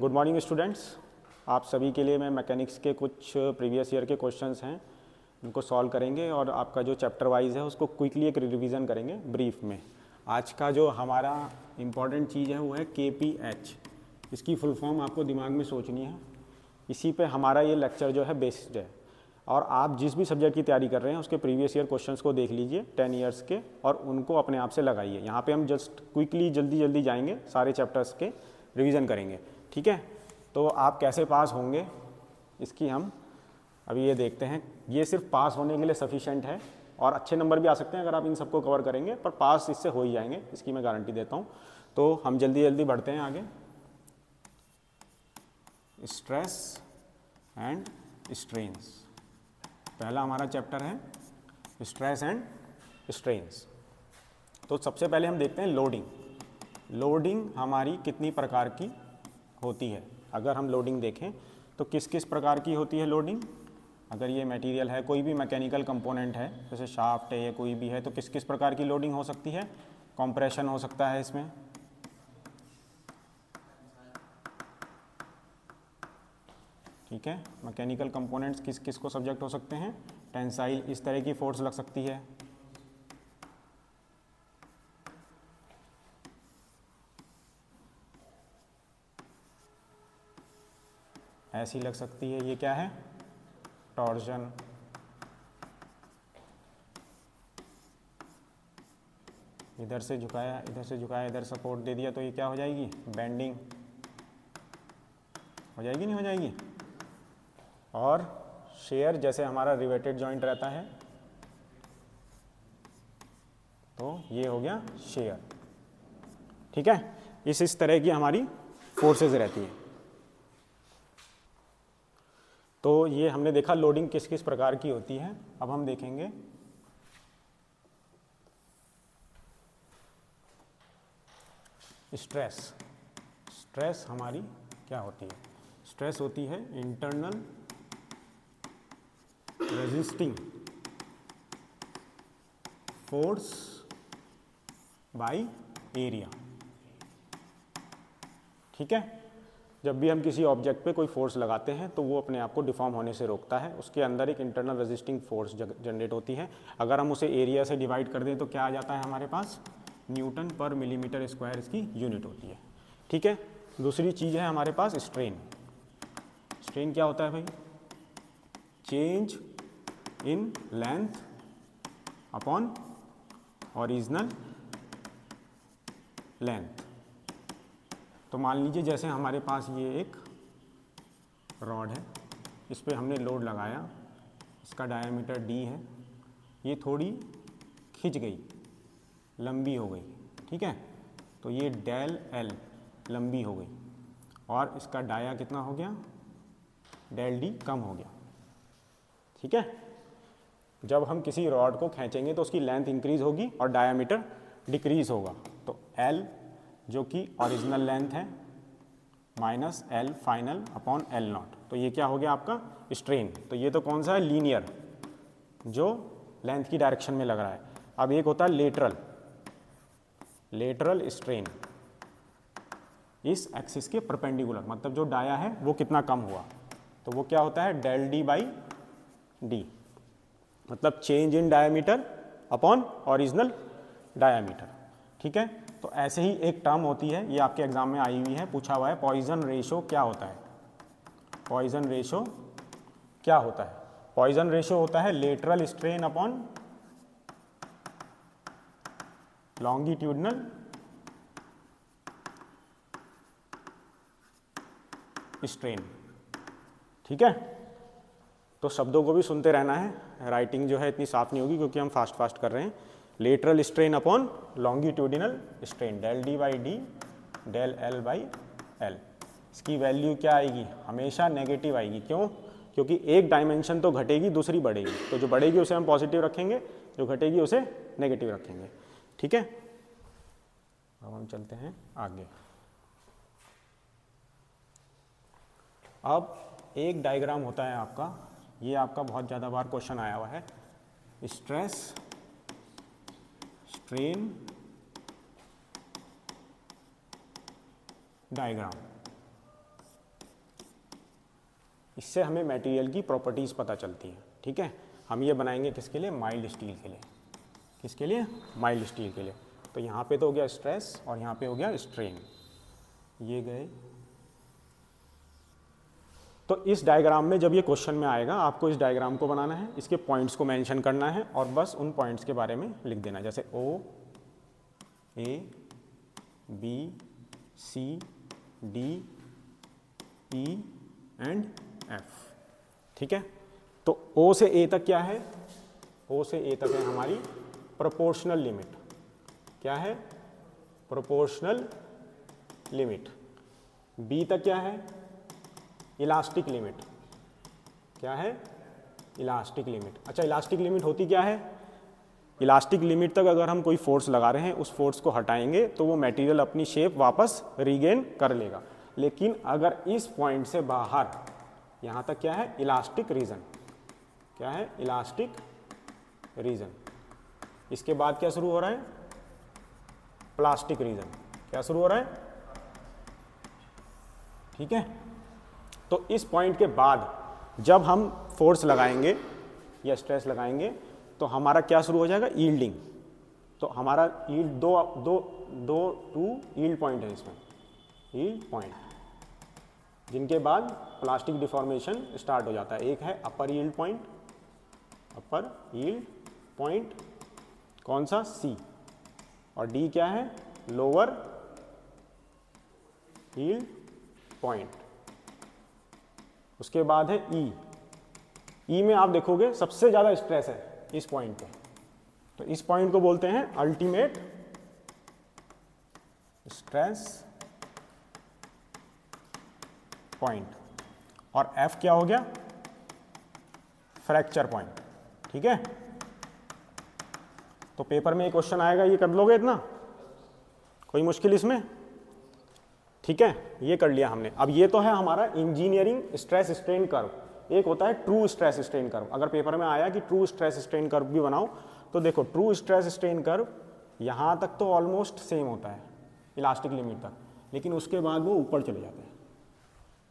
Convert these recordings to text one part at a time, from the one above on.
Good morning students. आप सभी के लिए मैं मैकेनिक्स के कुछ प्रीवियस ईयर के क्वेश्चंस हैं, उनको सॉल्व करेंगे और आपका जो चैप्टर वाइज है उसको क्विकली एक रिवीजन करेंगे ब्रीफ में। आज का जो हमारा इम्पॉर्टेंट चीज़ है वो है KPH। इसकी फुल फॉर्म आपको दिमाग में सोचनी है, इसी पे हमारा ये लेक्चर जो है बेस्ड है। और आप जिस भी सब्जेक्ट की तैयारी कर रहे हैं उसके प्रीवियस ईयर क्वेश्चंस को देख लीजिए 10 ईयर्स के और उनको अपने आप से लगाइए। यहाँ पे हम जस्ट क्विकली जल्दी जाएंगे, सारे चैप्टर्स के रिवीजन करेंगे, ठीक है। तो आप कैसे पास होंगे इसकी हम अभी ये देखते हैं। ये सिर्फ पास होने के लिए सफिशेंट है और अच्छे नंबर भी आ सकते हैं अगर आप इन सबको कवर करेंगे, पर पास इससे हो ही जाएंगे, इसकी मैं गारंटी देता हूँ। तो हम जल्दी बढ़ते हैं आगे। स्ट्रेस एंड स्ट्रेन्स, पहला हमारा चैप्टर है स्ट्रेस एंड स्ट्रेन्स। तो सबसे पहले हम देखते हैं लोडिंग। लोडिंग हमारी कितनी प्रकार की होती है। अगर हम लोडिंग देखें तो किस किस प्रकार की होती है लोडिंग। अगर ये मटेरियल है, कोई भी मैकेनिकल कंपोनेंट है, जैसे शाफ्ट है या कोई भी है, तो किस किस प्रकार की लोडिंग हो सकती है। कंप्रेशन हो सकता है इसमें, ठीक है। मैकेनिकल कंपोनेंट्स किस किस को सब्जेक्ट हो सकते हैं। टेंसाइल, इस तरह की फोर्स लग सकती है। ऐसी लग सकती है, ये क्या है, टॉर्जन। इधर से झुकाया, इधर सपोर्ट दे दिया, तो ये क्या हो जाएगी, बेंडिंग हो जाएगी, नहीं हो जाएगी। और शेयर, जैसे हमारा रिवेटेड जॉइंट रहता है तो ये हो गया शेयर, ठीक है। इस तरह की हमारी फोर्सेस रहती है। तो ये हमने देखा लोडिंग किस किस प्रकार की होती है। अब हम देखेंगे स्ट्रेस। स्ट्रेस हमारी क्या होती है। स्ट्रेस होती है internal resisting force by area, ठीक है। जब भी हम किसी ऑब्जेक्ट पे कोई फोर्स लगाते हैं तो वो अपने आप को डिफॉर्म होने से रोकता है, उसके अंदर एक इंटरनल रेजिस्टिंग फोर्स जनरेट होती है। अगर हम उसे एरिया से डिवाइड कर दें तो क्या आ जाता है हमारे पास, न्यूटन पर मिलीमीटर स्क्वायर इसकी यूनिट होती है, ठीक है। दूसरी चीज़ है हमारे पास स्ट्रेन। स्ट्रेन क्या होता है भाई, change in length upon original length. तो मान लीजिए जैसे हमारे पास ये एक रॉड है, इस पर हमने लोड लगाया, इसका डायमीटर d है, ये थोड़ी खिंच गई, लंबी हो गई, ठीक है। तो ये डेल L लंबी हो गई और इसका डाया कितना हो गया, डेल D कम हो गया, ठीक है। जब हम किसी रॉड को खींचेंगे तो उसकी लेंथ इंक्रीज होगी और डायामीटर डिक्रीज होगा। तो L जो कि ओरिजिनल लेंथ है minus L final upon L not, तो ये क्या हो गया आपका स्ट्रेन। तो ये तो कौन सा है, लीनियर, जो लेंथ की डायरेक्शन में लग रहा है। अब एक होता है लेटरल स्ट्रेन, इस एक्सिस के परपेंडिकुलर, मतलब जो डाया है वो कितना कम हुआ, तो वो क्या होता है डेल D बाई D, मतलब change in diameter upon original diameter, ठीक है। तो ऐसे ही एक टर्म होती है, ये आपके एग्जाम में आई हुई है, पूछा हुआ है, पॉइजन रेशो क्या होता है। पॉइजन रेशो क्या होता है, पॉइजन रेशो होता है lateral strain upon longitudinal strain, ठीक है। तो शब्दों को भी सुनते रहना है, राइटिंग जो है इतनी साफ नहीं होगी क्योंकि हम फास्ट कर रहे हैं। Lateral strain upon longitudinal strain, del D by D del L by L। इसकी वैल्यू क्या आएगी, हमेशा नेगेटिव आएगी। क्यों, क्योंकि एक डायमेंशन तो घटेगी, दूसरी बढ़ेगी, तो जो बढ़ेगी उसे हम पॉजिटिव रखेंगे, जो घटेगी उसे नेगेटिव रखेंगे, ठीक है। अब हम चलते हैं आगे। अब एक डायग्राम होता है आपका, ये आपका बहुत ज़्यादा बार क्वेश्चन आया हुआ है, स्ट्रेस स्ट्रेन डायग्राम। इससे हमें मटेरियल की प्रॉपर्टीज़ पता चलती हैं। ठीक है, हम ये बनाएंगे किसके लिए? माइल्ड स्टील के लिए। किसके लिए? माइल्ड स्टील के लिए। तो यहाँ पे तो हो गया स्ट्रेस और यहाँ पे हो गया स्ट्रेन, ये गए। तो इस डायग्राम में जब ये क्वेश्चन में आएगा, आपको इस डायग्राम को बनाना है, इसके पॉइंट्स को मेंशन करना है और बस उन पॉइंट्स के बारे में लिख देना है, जैसे O, A, B, C, D, E and F। ठीक है, तो O से A तक क्या है? O से A तक है हमारी प्रोपोर्शनल लिमिट। क्या है? Proportional limit. B तक क्या है? Elastic limit. क्या है? Elastic limit. अच्छा, इलास्टिक लिमिट होती क्या है? इलास्टिक लिमिट तक अगर हम कोई फोर्स लगा रहे हैं, उस फोर्स को हटाएंगे तो वो मटेरियल अपनी शेप वापस रीगेन कर लेगा। लेकिन अगर इस पॉइंट से बाहर, यहाँ तक क्या है? Elastic region. क्या है? Elastic region. इसके बाद क्या शुरू हो रहा है? Plastic region. क्या शुरू हो रहा है? ठीक है, तो इस पॉइंट के बाद जब हम फोर्स लगाएंगे या स्ट्रेस लगाएंगे तो हमारा क्या शुरू हो जाएगा? यील्डिंग। तो हमारा यील्ड टू यील्ड पॉइंट है इसमें, यील्ड पॉइंट, जिनके बाद प्लास्टिक डिफॉर्मेशन स्टार्ट हो जाता है। एक है अपर यील्ड पॉइंट, अपर यील्ड पॉइंट, कौन सा? C। और D क्या है? Lower yield point. उसके बाद है E। E में आप देखोगे सबसे ज्यादा स्ट्रेस है इस पॉइंट पे, तो इस पॉइंट को बोलते हैं अल्टीमेट स्ट्रेस पॉइंट। और F क्या हो गया? Fracture point. ठीक है, तो पेपर में एक क्वेश्चन आएगा, ये कर लोगे इतना? कोई मुश्किल इसमें? ठीक है, ये कर लिया हमने। अब ये तो है हमारा इंजीनियरिंग स्ट्रेस स्ट्रेन कर्व। एक होता है ट्रू स्ट्रेस स्ट्रेन कर्व। अगर पेपर में आया कि ट्रू स्ट्रेस स्ट्रेन कर्व भी बनाओ, तो देखो ट्रू स्ट्रेस स्ट्रेन कर्व यहाँ तक तो ऑलमोस्ट सेम होता है इलास्टिक लिमिट तक, लेकिन उसके बाद वो ऊपर चले जाते हैं।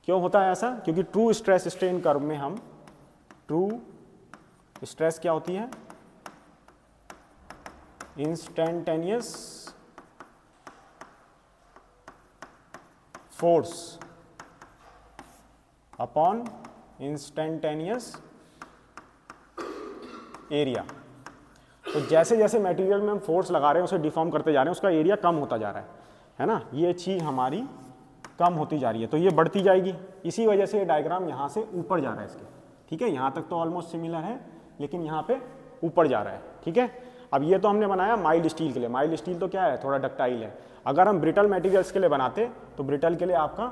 क्यों होता है ऐसा? क्योंकि ट्रू स्ट्रेस स्ट्रेन कर्व में हम, ट्रू स्ट्रेस क्या होती है? Instantaneous force upon instantaneous area. तो जैसे जैसे मटेरियल में हम फोर्स लगा रहे हैं उसे डिफॉर्म करते जा रहे हैं, उसका एरिया कम होता जा रहा है ना? ये चीज हमारी कम होती जा रही है, तो ये बढ़ती जाएगी। इसी वजह से ये डायग्राम यहाँ से ऊपर जा रहा है इसके। ठीक है, यहाँ तक तो ऑलमोस्ट सिमिलर है, लेकिन यहाँ पे ऊपर जा रहा है। ठीक है, अब ये तो हमने बनाया माइल्ड स्टील के लिए। माइल्ड स्टील तो क्या है? थोड़ा डक्टाइल है। अगर हम ब्रिटल मटेरियल्स के लिए बनाते तो ब्रिटल के लिए आपका,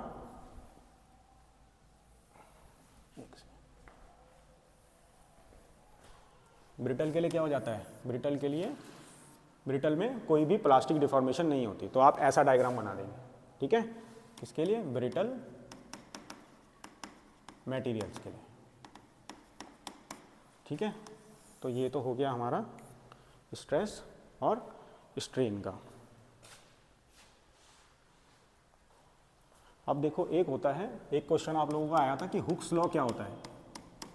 ब्रिटल के लिए क्या हो जाता है? ब्रिटल के लिए, ब्रिटल में कोई भी प्लास्टिक डिफॉर्मेशन नहीं होती, तो आप ऐसा डायग्राम बना देंगे। ठीक है, किसके लिए? ब्रिटल मटेरियल्स के लिए। ठीक है, तो ये तो हो गया हमारा स्ट्रेस और स्ट्रेन का। अब देखो, एक होता है, एक क्वेश्चन आप लोगों का आया था कि हुक्स लॉ क्या होता है?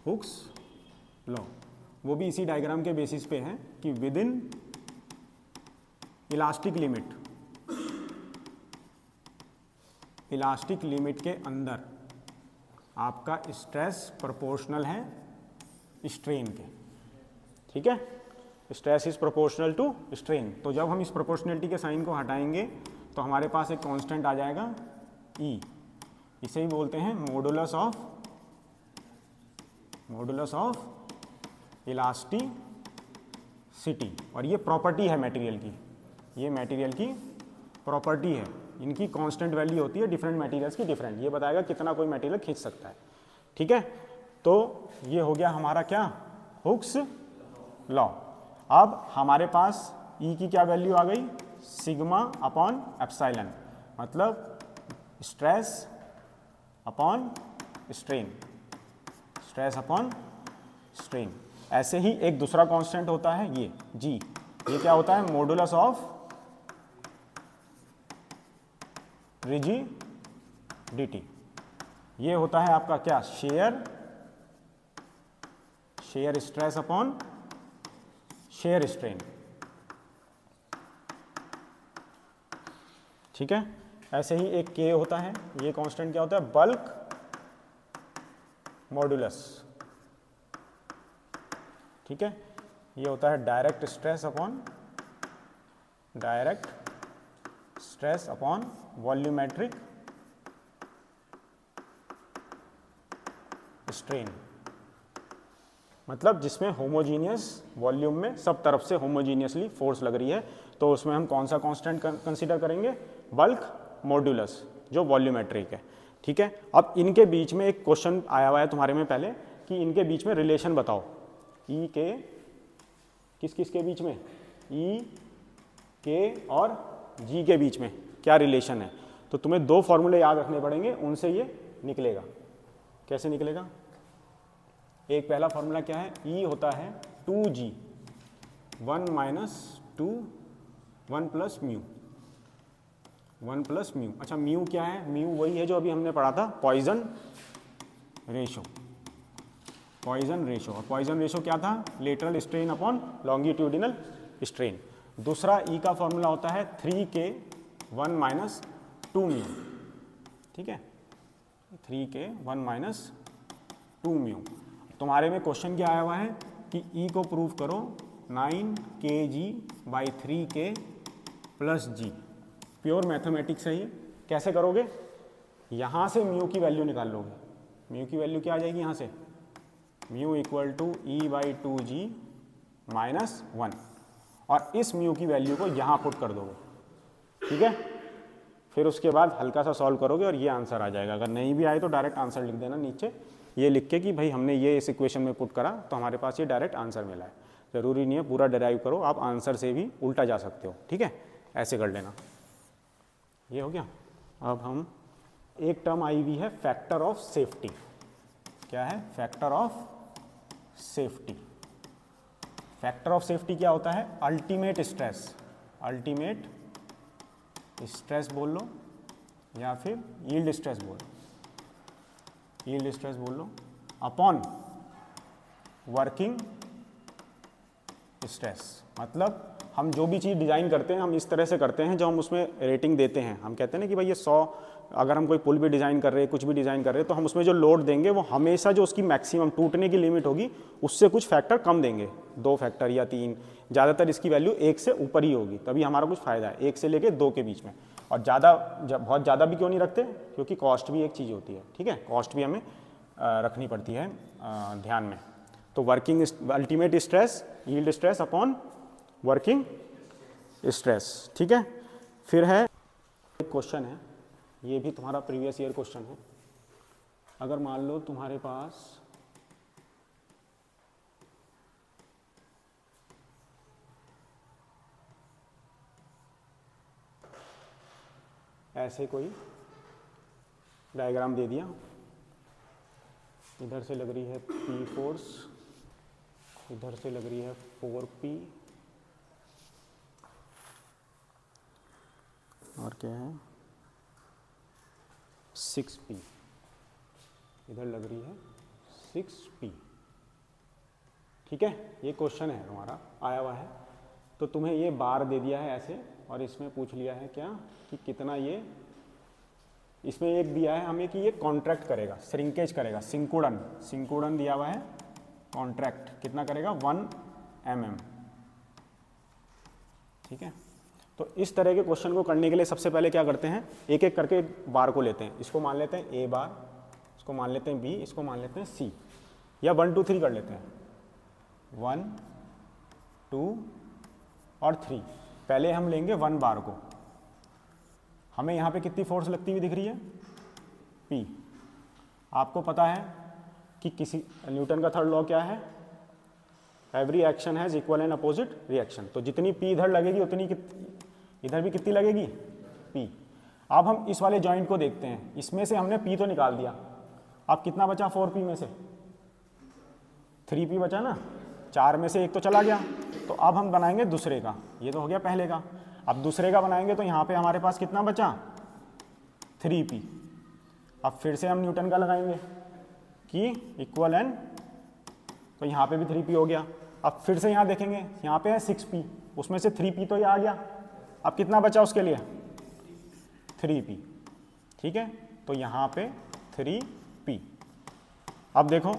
हुक्स लॉ, वो भी इसी डायग्राम के बेसिस पे है कि with in elastic limit, elastic limit के अंदर आपका स्ट्रेस प्रोपोर्शनल है स्ट्रेन के। ठीक है, stress is proportional to strain. तो जब हम इस प्रोपोर्शनलिटी के साइन को हटाएंगे तो हमारे पास एक कांस्टेंट आ जाएगा E। इसे ही बोलते हैं मॉडुलस ऑफ इलास्टिसिटी। और ये प्रॉपर्टी है मटेरियल की, ये मटेरियल की प्रॉपर्टी है। इनकी कांस्टेंट वैल्यू होती है डिफरेंट मटेरियल्स की डिफरेंट। ये बताएगा कितना कोई मटेरियल खींच सकता है। ठीक है, तो ये हो गया हमारा क्या? Hooke's law. अब हमारे पास E की क्या वैल्यू आ गई? सिग्मा अपॉन एप्सिलॉन, मतलब stress upon strain, stress upon strain. ऐसे ही एक दूसरा कांस्टेंट होता है ये G। ये क्या होता है? Modulus of rigidity. ये होता है आपका क्या, share stress upon shear strain. ठीक है, ऐसे ही एक K होता है, ये कांस्टेंट क्या होता है, बल्क मॉड्यूलस। ठीक है, ये होता है direct stress upon volumetric strain, मतलब जिसमें होमोजीनियस वॉल्यूम में सब तरफ से होमोजीनियसली फोर्स लग रही है, तो उसमें हम कौन सा कांस्टेंट कंसीडर करेंगे, बल्क मॉड्यूलस, जो वॉल्यूमेट्रिक है। ठीक है, अब इनके बीच में एक क्वेश्चन आया हुआ है तुम्हारे में पहले कि इनके बीच में रिलेशन बताओ, ई के किस के बीच में, ई के और जी के बीच में क्या रिलेशन है। तो तुम्हें दो फॉर्मूले याद रखने पड़ेंगे, उनसे ये निकलेगा। कैसे निकलेगा, एक पहला फॉर्मूला क्या है, ई होता है 2g 1 - 2 1 + म्यू, 1 + म्यू। अच्छा, म्यू क्या है, म्यू वही है जो अभी हमने पढ़ा था, पॉइजन रेशो। और पॉइजन रेशो क्या था, lateral strain upon longitudinal strain. दूसरा ई का फॉर्मूला होता है 3k 1 - 2 म्यू। ठीक है, 3k 1 - 2 म्यू। तुम्हारे में क्वेश्चन क्या आया हुआ है कि ई को प्रूव करो 9kg/3k + g। प्योर मैथमेटिक्स है ये। कैसे करोगे, यहाँ से म्यू की वैल्यू निकाल लोगे। म्यू की वैल्यू क्या आ जाएगी यहाँ से, म्यू = E/2g - 1, और इस म्यू की वैल्यू को यहाँ पुट कर दोगे। ठीक है, फिर उसके बाद हल्का सा सॉल्व करोगे और ये आंसर आ जाएगा। अगर नहीं भी आए तो डायरेक्ट आंसर लिख देना नीचे, ये लिख के कि भाई हमने ये इस इक्वेशन में पुट करा तो हमारे पास ये डायरेक्ट आंसर मिला है। ज़रूरी नहीं है पूरा डिराइव करो, आप आंसर से भी उल्टा जा सकते हो। ठीक है, ऐसे कर लेना। ये हो गया। अब हम एक टर्म आई हुई है फैक्टर ऑफ सेफ्टी। क्या है, factor of safety. Factor of safety क्या होता है, अल्टीमेट स्ट्रेस बोल लो या फिर यील्ड स्ट्रेस बोल लो अपॉन वर्किंग स्ट्रेस। मतलब हम जो भी चीज़ डिज़ाइन करते हैं हम इस तरह से करते हैं, जो हम उसमें रेटिंग देते हैं, हम कहते हैं ना कि भाई ये 100, अगर हम कोई पुल भी डिज़ाइन कर रहे हैं, कुछ भी डिज़ाइन कर रहे हैं, तो हम उसमें जो लोड देंगे वो हमेशा जो उसकी मैक्सिमम टूटने की लिमिट होगी उससे कुछ फैक्टर कम देंगे, 2 फैक्टर या 3, ज़्यादातर इसकी वैल्यू 1 से ऊपर ही होगी, तभी हमारा कुछ फ़ायदा है। 1 से लेके 2 के बीच में। और बहुत ज़्यादा भी क्यों नहीं रखते, क्योंकि कॉस्ट भी एक चीज़ होती है। ठीक है, कॉस्ट भी हमें रखनी पड़ती है ध्यान में। तो working ultimate stress, yield stress upon working stress. ठीक है, फिर है एक क्वेश्चन है, ये भी तुम्हारा प्रीवियस ईयर क्वेश्चन है। अगर मान लो तुम्हारे पास ऐसे कोई डायग्राम दे दिया, इधर से लग रही है P फोर्स, इधर से लग रही है 4P, और क्या है 6P, इधर लग रही है 6P। ठीक है, ये क्वेश्चन है तुम्हारा आया हुआ है। तो तुम्हें ये बार दे दिया है ऐसे, और इसमें पूछ लिया है क्या कि कितना ये, इसमें एक दिया है हमें कि ये कॉन्ट्रैक्ट करेगा, श्रिंकेज करेगा, सिंकुड़न दिया हुआ है, कॉन्ट्रैक्ट कितना करेगा 1 mm। ठीक है, तो इस तरह के क्वेश्चन को करने के लिए सबसे पहले क्या करते हैं, एक एक करके बार को लेते हैं। इसको मान लेते हैं A बार, इसको मान लेते हैं B, इसको मान लेते हैं C, या 1 2 3 कर लेते हैं, 1 2 और 3। पहले हम लेंगे 1 बार को। हमें यहाँ पे कितनी फोर्स लगती हुई दिख रही है, P। आपको पता है कि किसी न्यूटन का थर्ड लॉ क्या है, every action has equal and opposite reaction. तो जितनी P इधर लगेगी उतनी इधर भी कितनी लगेगी, P। अब हम इस वाले जॉइंट को देखते हैं, इसमें से हमने P तो निकाल दिया, अब कितना बचा 4P में से, 3P बचा ना, 4 में से एक तो चला गया। तो अब हम बनाएंगे दूसरे का, ये तो हो गया पहले का। अब दूसरे का बनाएंगे तो यहाँ पे हमारे पास कितना बचा 3P। अब फिर से हम न्यूटन का लगाएंगे कि इक्वल एन, तो यहाँ पे भी 3p हो गया। अब फिर से यहाँ देखेंगे, यहाँ पे है 6p, उसमें से 3p तो ये आ गया। अब कितना बचा उसके लिए? 3p। ठीक है, तो यहाँ पे 3p। अब देखो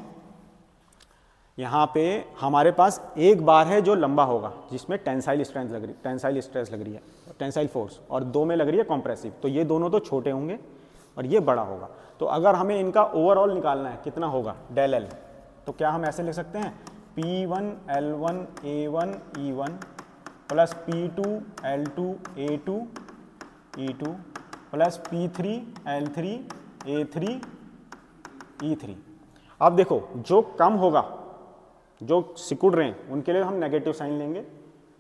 यहाँ पे हमारे पास एक बार है जो लंबा होगा, जिसमें टेंसाइल स्ट्रेंथ लग रही, टेंसाइल स्ट्रेस लग रही है, टेंसाइल फोर्स, और 2 में लग रही है कॉम्प्रेसिव। तो ये दोनों तो छोटे होंगे और ये बड़ा होगा। तो अगर हमें इनका ओवरऑल निकालना है कितना होगा, डेल एल, तो क्या हम ऐसे लिख सकते हैं P1 L1 A1 E1 plus P2 L2 A2 E2 plus P3 L3 A3 E3। अब देखो जो कम होगा, जो सिकुड़ रहे हैं उनके लिए हम नेगेटिव साइन लेंगे,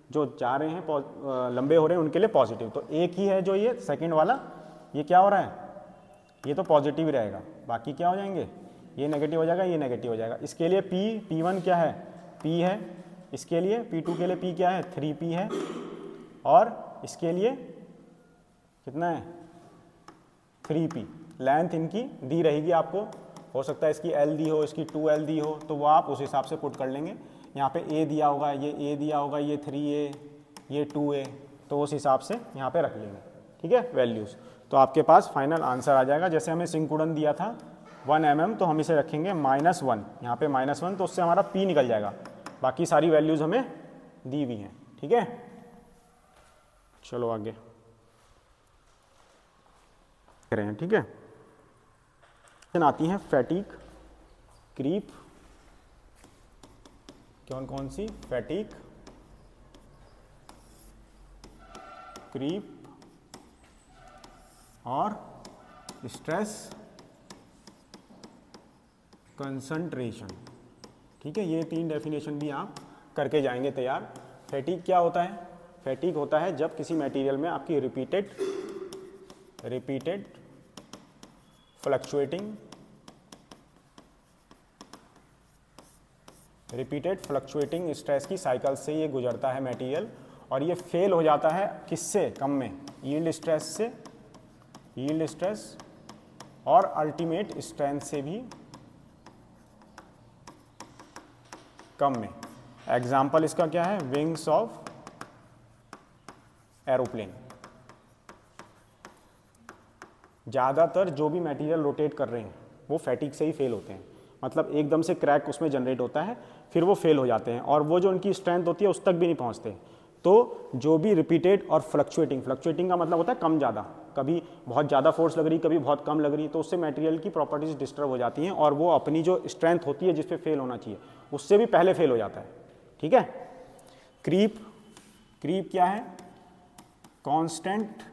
जो जा रहे हैं लंबे हो रहे हैं उनके लिए पॉजिटिव। तो एक ही है जो ये सेकंड वाला, ये क्या हो रहा है, ये तो पॉजिटिव रहेगा, बाकी क्या हो जाएंगे, ये नेगेटिव हो जाएगा, ये नेगेटिव हो जाएगा। इसके लिए P1 क्या है, P है, इसके लिए P2 के लिए P क्या है, 3P है, और इसके लिए कितना है, 3P। लेंथ इनकी दी रहेगी आपको, हो सकता है इसकी L दी हो, इसकी 2L दी हो, तो वो आप उस हिसाब से पुट कर लेंगे। यहाँ पे A दिया होगा, ये A दिया होगा, ये 3A, ये 2A, तो उस हिसाब से यहाँ पे रख लेंगे। ठीक है, वैल्यूज़, तो आपके पास फाइनल आंसर आ जाएगा। जैसे हमें सिंकुड़न दिया था 1 mm, तो हम इसे रखेंगे -1, यहाँ पे -1, तो उससे हमारा P निकल जाएगा। बाकी सारी वैल्यूज़ हमें दी हुई हैं। ठीक है, चलो आगे करें हैं। ठीक है, आती हैं फैटीग, क्रीप, कौन कौन सी, फैटीग, क्रीप और स्ट्रेस कंसंट्रेशन। ठीक है, ये 3 डेफिनेशन भी आप करके जाएंगे तैयार। फैटीग क्या होता है, फैटीग होता है जब किसी मटेरियल में आपकी रिपीटेड फ्लक्चुएटिंग स्ट्रेस की साइकिल से ये गुजरता है मटेरियल, और ये फेल हो जाता है किससे, कम में, यील्ड स्ट्रेस से, यील्ड स्ट्रेस और अल्टीमेट स्ट्रेंथ से भी कम में। एग्जाम्पल इसका क्या है, विंग्स ऑफ एरोप्लेन। ज़्यादातर जो भी मटेरियल रोटेट कर रहे हैं वो फैटिग से ही फेल होते हैं, मतलब एकदम से क्रैक उसमें जनरेट होता है, फिर वो फेल हो जाते हैं, और वो जो उनकी स्ट्रेंथ होती है उस तक भी नहीं पहुंचते। तो जो भी रिपीटेड और फ्लक्चुएटिंग का मतलब होता है कम ज़्यादा, कभी बहुत ज़्यादा फोर्स लग रही, कभी बहुत कम लग रही, तो उससे मटेरियल की प्रॉपर्टीज डिस्टर्ब हो जाती हैं, और वो अपनी जो स्ट्रेंथ होती है जिस पे फेल होना चाहिए उससे भी पहले फेल हो जाता है। ठीक है, क्रीप क्या है, कांस्टेंट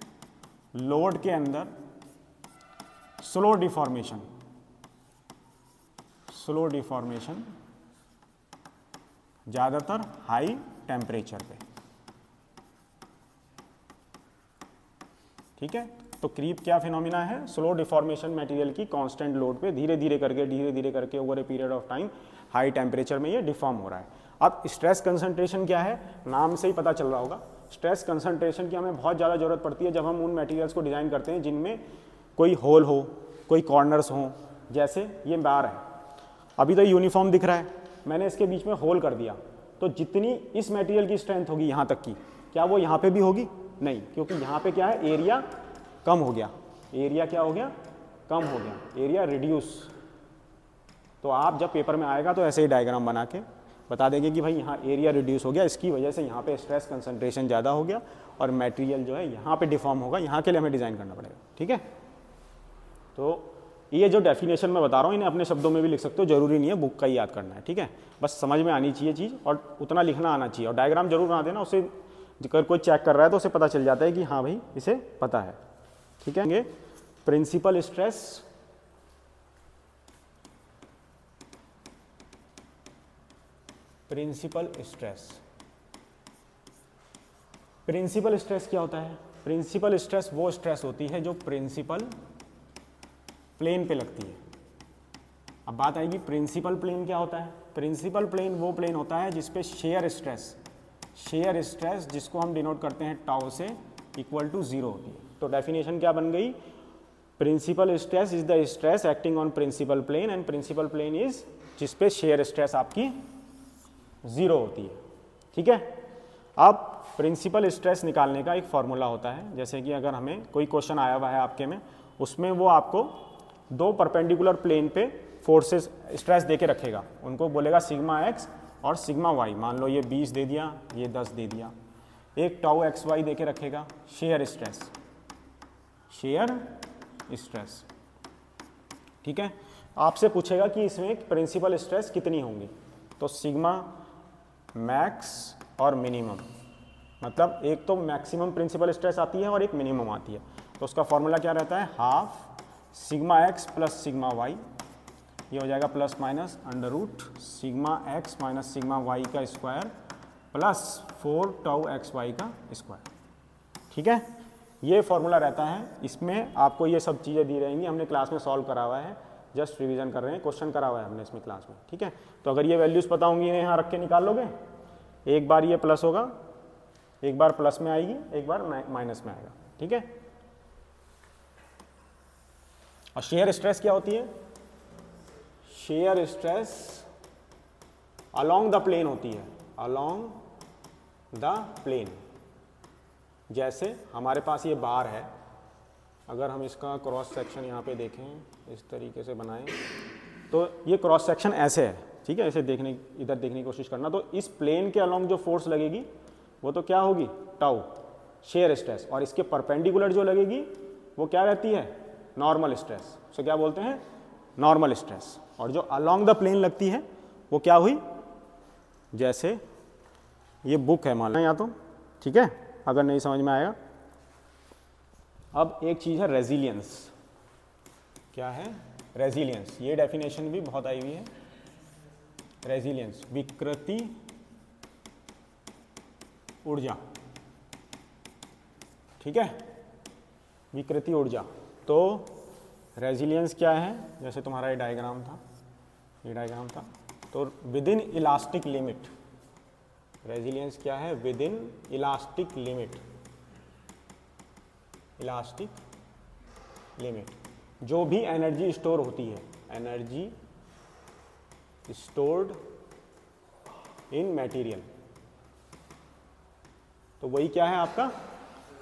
लोड के अंदर स्लो डिफॉर्मेशन, ज़्यादातर हाई टेम्परेचर पे। ठीक है, तो क्रीप क्या फिनोमिना है, स्लो डिफॉर्मेशन मटेरियल की कांस्टेंट लोड पे धीरे धीरे करके over a period of time high temperature में ये डिफॉर्म हो रहा है। अब स्ट्रेस कंसंट्रेशन क्या है, नाम से ही पता चल रहा होगा, स्ट्रेस कंसंट्रेशन की हमें बहुत ज़्यादा ज़रूरत पड़ती है जब हम उन मटेरियल्स को डिज़ाइन करते हैं जिनमें कोई होल हो, कोई कॉर्नर्स हों। जैसे ये बार है, अभी तो यूनिफॉर्म दिख रहा है, मैंने इसके बीच में होल कर दिया, तो जितनी इस मटेरियल की स्ट्रेंथ होगी यहाँ तक की, क्या वो यहाँ पे भी होगी? नहीं, क्योंकि यहाँ पे क्या है, एरिया कम हो गया, एरिया क्या हो गया, कम हो गया, एरिया रिड्यूस। तो आप जब पेपर में आएगा तो ऐसे ही डायग्राम बना के बता देंगे कि भाई यहाँ एरिया रिड्यूस हो गया, इसकी वजह से यहाँ पे स्ट्रेस कंसंट्रेशन ज़्यादा हो गया और मटेरियल जो है यहाँ पे डिफॉर्म होगा, यहाँ के लिए हमें डिज़ाइन करना पड़ेगा। ठीक है, तो ये जो डेफिनेशन मैं बता रहा हूँ इन्हें अपने शब्दों में भी लिख सकते हो, जरूरी नहीं है बुक का ही याद करना है। ठीक है, बस समझ में आनी चाहिए चीज़ और उतना लिखना आना चाहिए, और डायग्राम जरूर बना देना, उससे अगर कोई चेक कर रहा है तो उसे पता चल जाता है कि हाँ भाई इसे पता है। ठीक है, प्रिंसिपल स्ट्रेस क्या होता है? प्रिंसिपल स्ट्रेस वो स्ट्रेस होती है जो प्रिंसिपल प्लेन पे लगती है। अब बात आएगी प्रिंसिपल प्लेन क्या होता है। प्रिंसिपल प्लेन वो प्लेन होता है जिसपे शेयर स्ट्रेस जिसको हम डिनोट करते हैं टाउ से, इक्वल टू 0 होती है। तो डेफिनेशन क्या बन गई, principal stress is the stress acting on principal plane and principal plane is जिसपे शेयर स्ट्रेस आपकी 0 होती है। ठीक है, अब प्रिंसिपल स्ट्रेस निकालने का एक फॉर्मूला होता है। जैसे कि अगर हमें कोई क्वेश्चन आया हुआ है आपके में, उसमें वो आपको 2 परपेंडिकुलर प्लेन पे फोर्सेस स्ट्रेस देके रखेगा, उनको बोलेगा सिग्मा एक्स और सिग्मा वाई। मान लो ये 20 दे दिया, ये 10 दे दिया। एक टाउ एक्स वाई देके रखेगा शेयर स्ट्रेस, शेयर स्ट्रेस। ठीक है, आपसे पूछेगा कि इसमें प्रिंसिपल स्ट्रेस कितनी होंगी, तो सिग्मा मैक्स और मिनिमम, मतलब एक तो मैक्सिमम प्रिंसिपल स्ट्रेस आती है और एक मिनिमम आती है। तो उसका फॉर्मूला क्या रहता है, half sigma x plus sigma y, ये हो जाएगा plus minus under root sigma x minus sigma y का square plus 4 tau x y का स्क्वायर। ठीक है, ये फॉर्मूला रहता है। इसमें आपको ये सब चीज़ें दी रहेंगी, हमने क्लास में सॉल्व करा हुआ है, जस्ट रिवीजन कर रहे हैं, क्वेश्चन करा हुआ है हमने इसमें क्लास में। ठीक है, तो अगर ये वैल्यूज़ पता होंगी, इन्हें यहाँ रख के निकाल लोगे, एक बार ये प्लस होगा, एक बार प्लस में आएगी, एक बार माइनस में आएगा। ठीक है, और शेयर स्ट्रेस क्या होती है, shear stress along the plane होती है, अलोंग द प्लेन। जैसे हमारे पास ये बार है, अगर हम इसका क्रॉस सेक्शन यहाँ पे देखें, इस तरीके से बनाएं, तो ये क्रॉस सेक्शन ऐसे है। ठीक है, ऐसे देखने, इधर देखने की कोशिश करना। तो इस प्लेन के अलोंग जो फोर्स लगेगी वो तो क्या होगी, टाउ शेयर स्ट्रेस, और इसके परपेंडिकुलर जो लगेगी वो क्या रहती है, नॉर्मल स्ट्रेस। उसे क्या बोलते हैं, नॉर्मल स्ट्रेस। और जो अलोंग द प्लेन लगती है वो क्या हुई, जैसे ये बुक है मान लो यहाँ, तो ठीक है, अगर नहीं समझ में आएगा। अब एक चीज़ है रेजिलियंस। क्या है, रेजिलियंस। ये डेफिनेशन भी बहुत आई हुई है। रेजिलियंस विकृति ऊर्जा। ठीक है, विकृति ऊर्जा। तो रेजिलियंस क्या है, जैसे तुम्हारा ये डायग्राम था, ये डायग्राम था, तो with in elastic limit. Resilience क्या है, with in elastic limit, elastic limit. जो भी एनर्जी स्टोर होती है, एनर्जी स्टोर्ड इन मटेरियल, तो वही क्या है आपका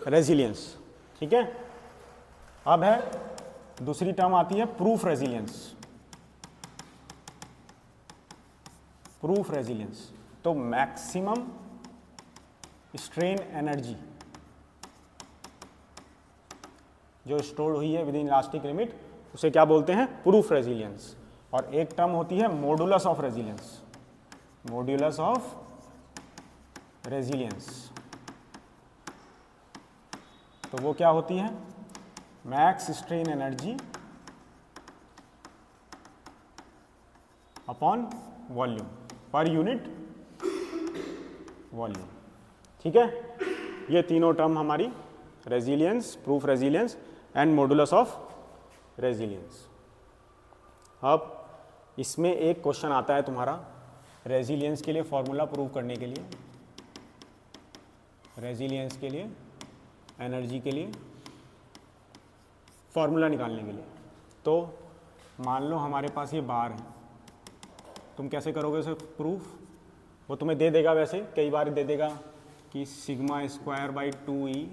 रेजिलियंस। ठीक है, अब है दूसरी टर्म आती है प्रूफ रेजिलियंस। प्रूफ रेजिलियंस, तो मैक्सिमम स्ट्रेन एनर्जी जो स्टोर हुई है विद इन इलास्टिक लिमिट, उसे क्या बोलते हैं, प्रूफ रेजिलियंस। और एक टर्म होती है modulus of resilience, modulus of resilience. तो वो क्या होती है, max strain energy upon volume per unit volume. ठीक है, ये तीनों टर्म हमारी resilience, proof resilience and modulus of resilience. अब इसमें एक क्वेश्चन आता है तुम्हारा रेजिलियंस के लिए फॉर्मूला प्रूव करने के लिए, रेजिलियंस के लिए, एनर्जी के लिए फॉर्मूला निकालने के लिए। तो मान लो हमारे पास ये बार है, तुम कैसे करोगे उसे प्रूफ, वो तुम्हें दे देगा, वैसे कई बार दे देगा कि sigma square by 2e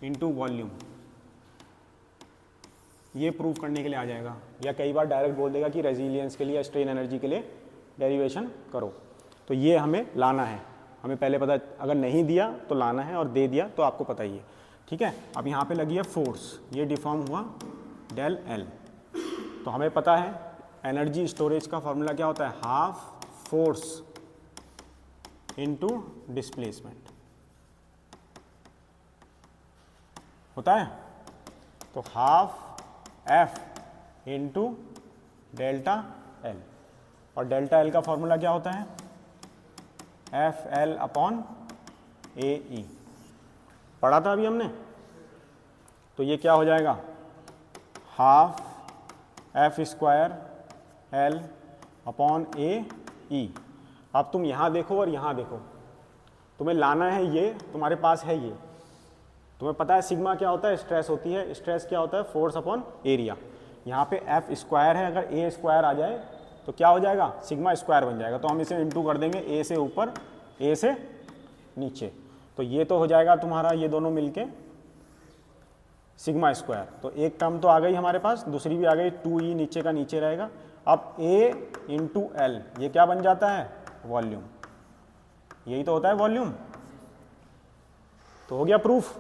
into volume, ये प्रूफ करने के लिए आ जाएगा। या कई बार डायरेक्ट बोल देगा कि रेजिलियंस के लिए, स्ट्रेन एनर्जी के लिए डेरिवेशन करो। तो ये हमें लाना है, हमें पहले पता, अगर नहीं दिया तो लाना है, और दे दिया तो आपको पता ही है। ठीक है, अब यहाँ पे लगी है फोर्स, ये डिफॉर्म हुआ डेल एल। तो हमें पता है एनर्जी स्टोरेज का फॉर्मूला क्या होता है, हाफ फोर्स इनटू डिस्प्लेसमेंट होता है। तो half F into delta L, और डेल्टा एल का फॉर्मूला क्या होता है, F L upon A E, पढ़ा था अभी हमने। तो ये क्या हो जाएगा, half F square L upon A E. अब तुम यहाँ देखो और यहाँ देखो, तुम्हें लाना है ये, तुम्हारे पास है ये, तुम्हें पता है सिग्मा क्या होता है, स्ट्रेस होती है, स्ट्रेस क्या होता है, फोर्स अपॉन एरिया। यहाँ पे एफ स्क्वायर है, अगर ए स्क्वायर आ जाए तो क्या हो जाएगा, सिग्मा स्क्वायर बन जाएगा। तो हम इसे इंटू कर देंगे ए से ऊपर ए से नीचे, तो ये तो हो जाएगा तुम्हारा ये दोनों मिलके सिग्मा स्क्वायर। तो एक टर्म तो आ गई हमारे पास, दूसरी भी आ गई, 2e नीचे का नीचे रहेगा। अब a इंटू एल ये क्या बन जाता है, वॉल्यूम। यही तो होता है वॉल्यूम। तो हो गया प्रूफ।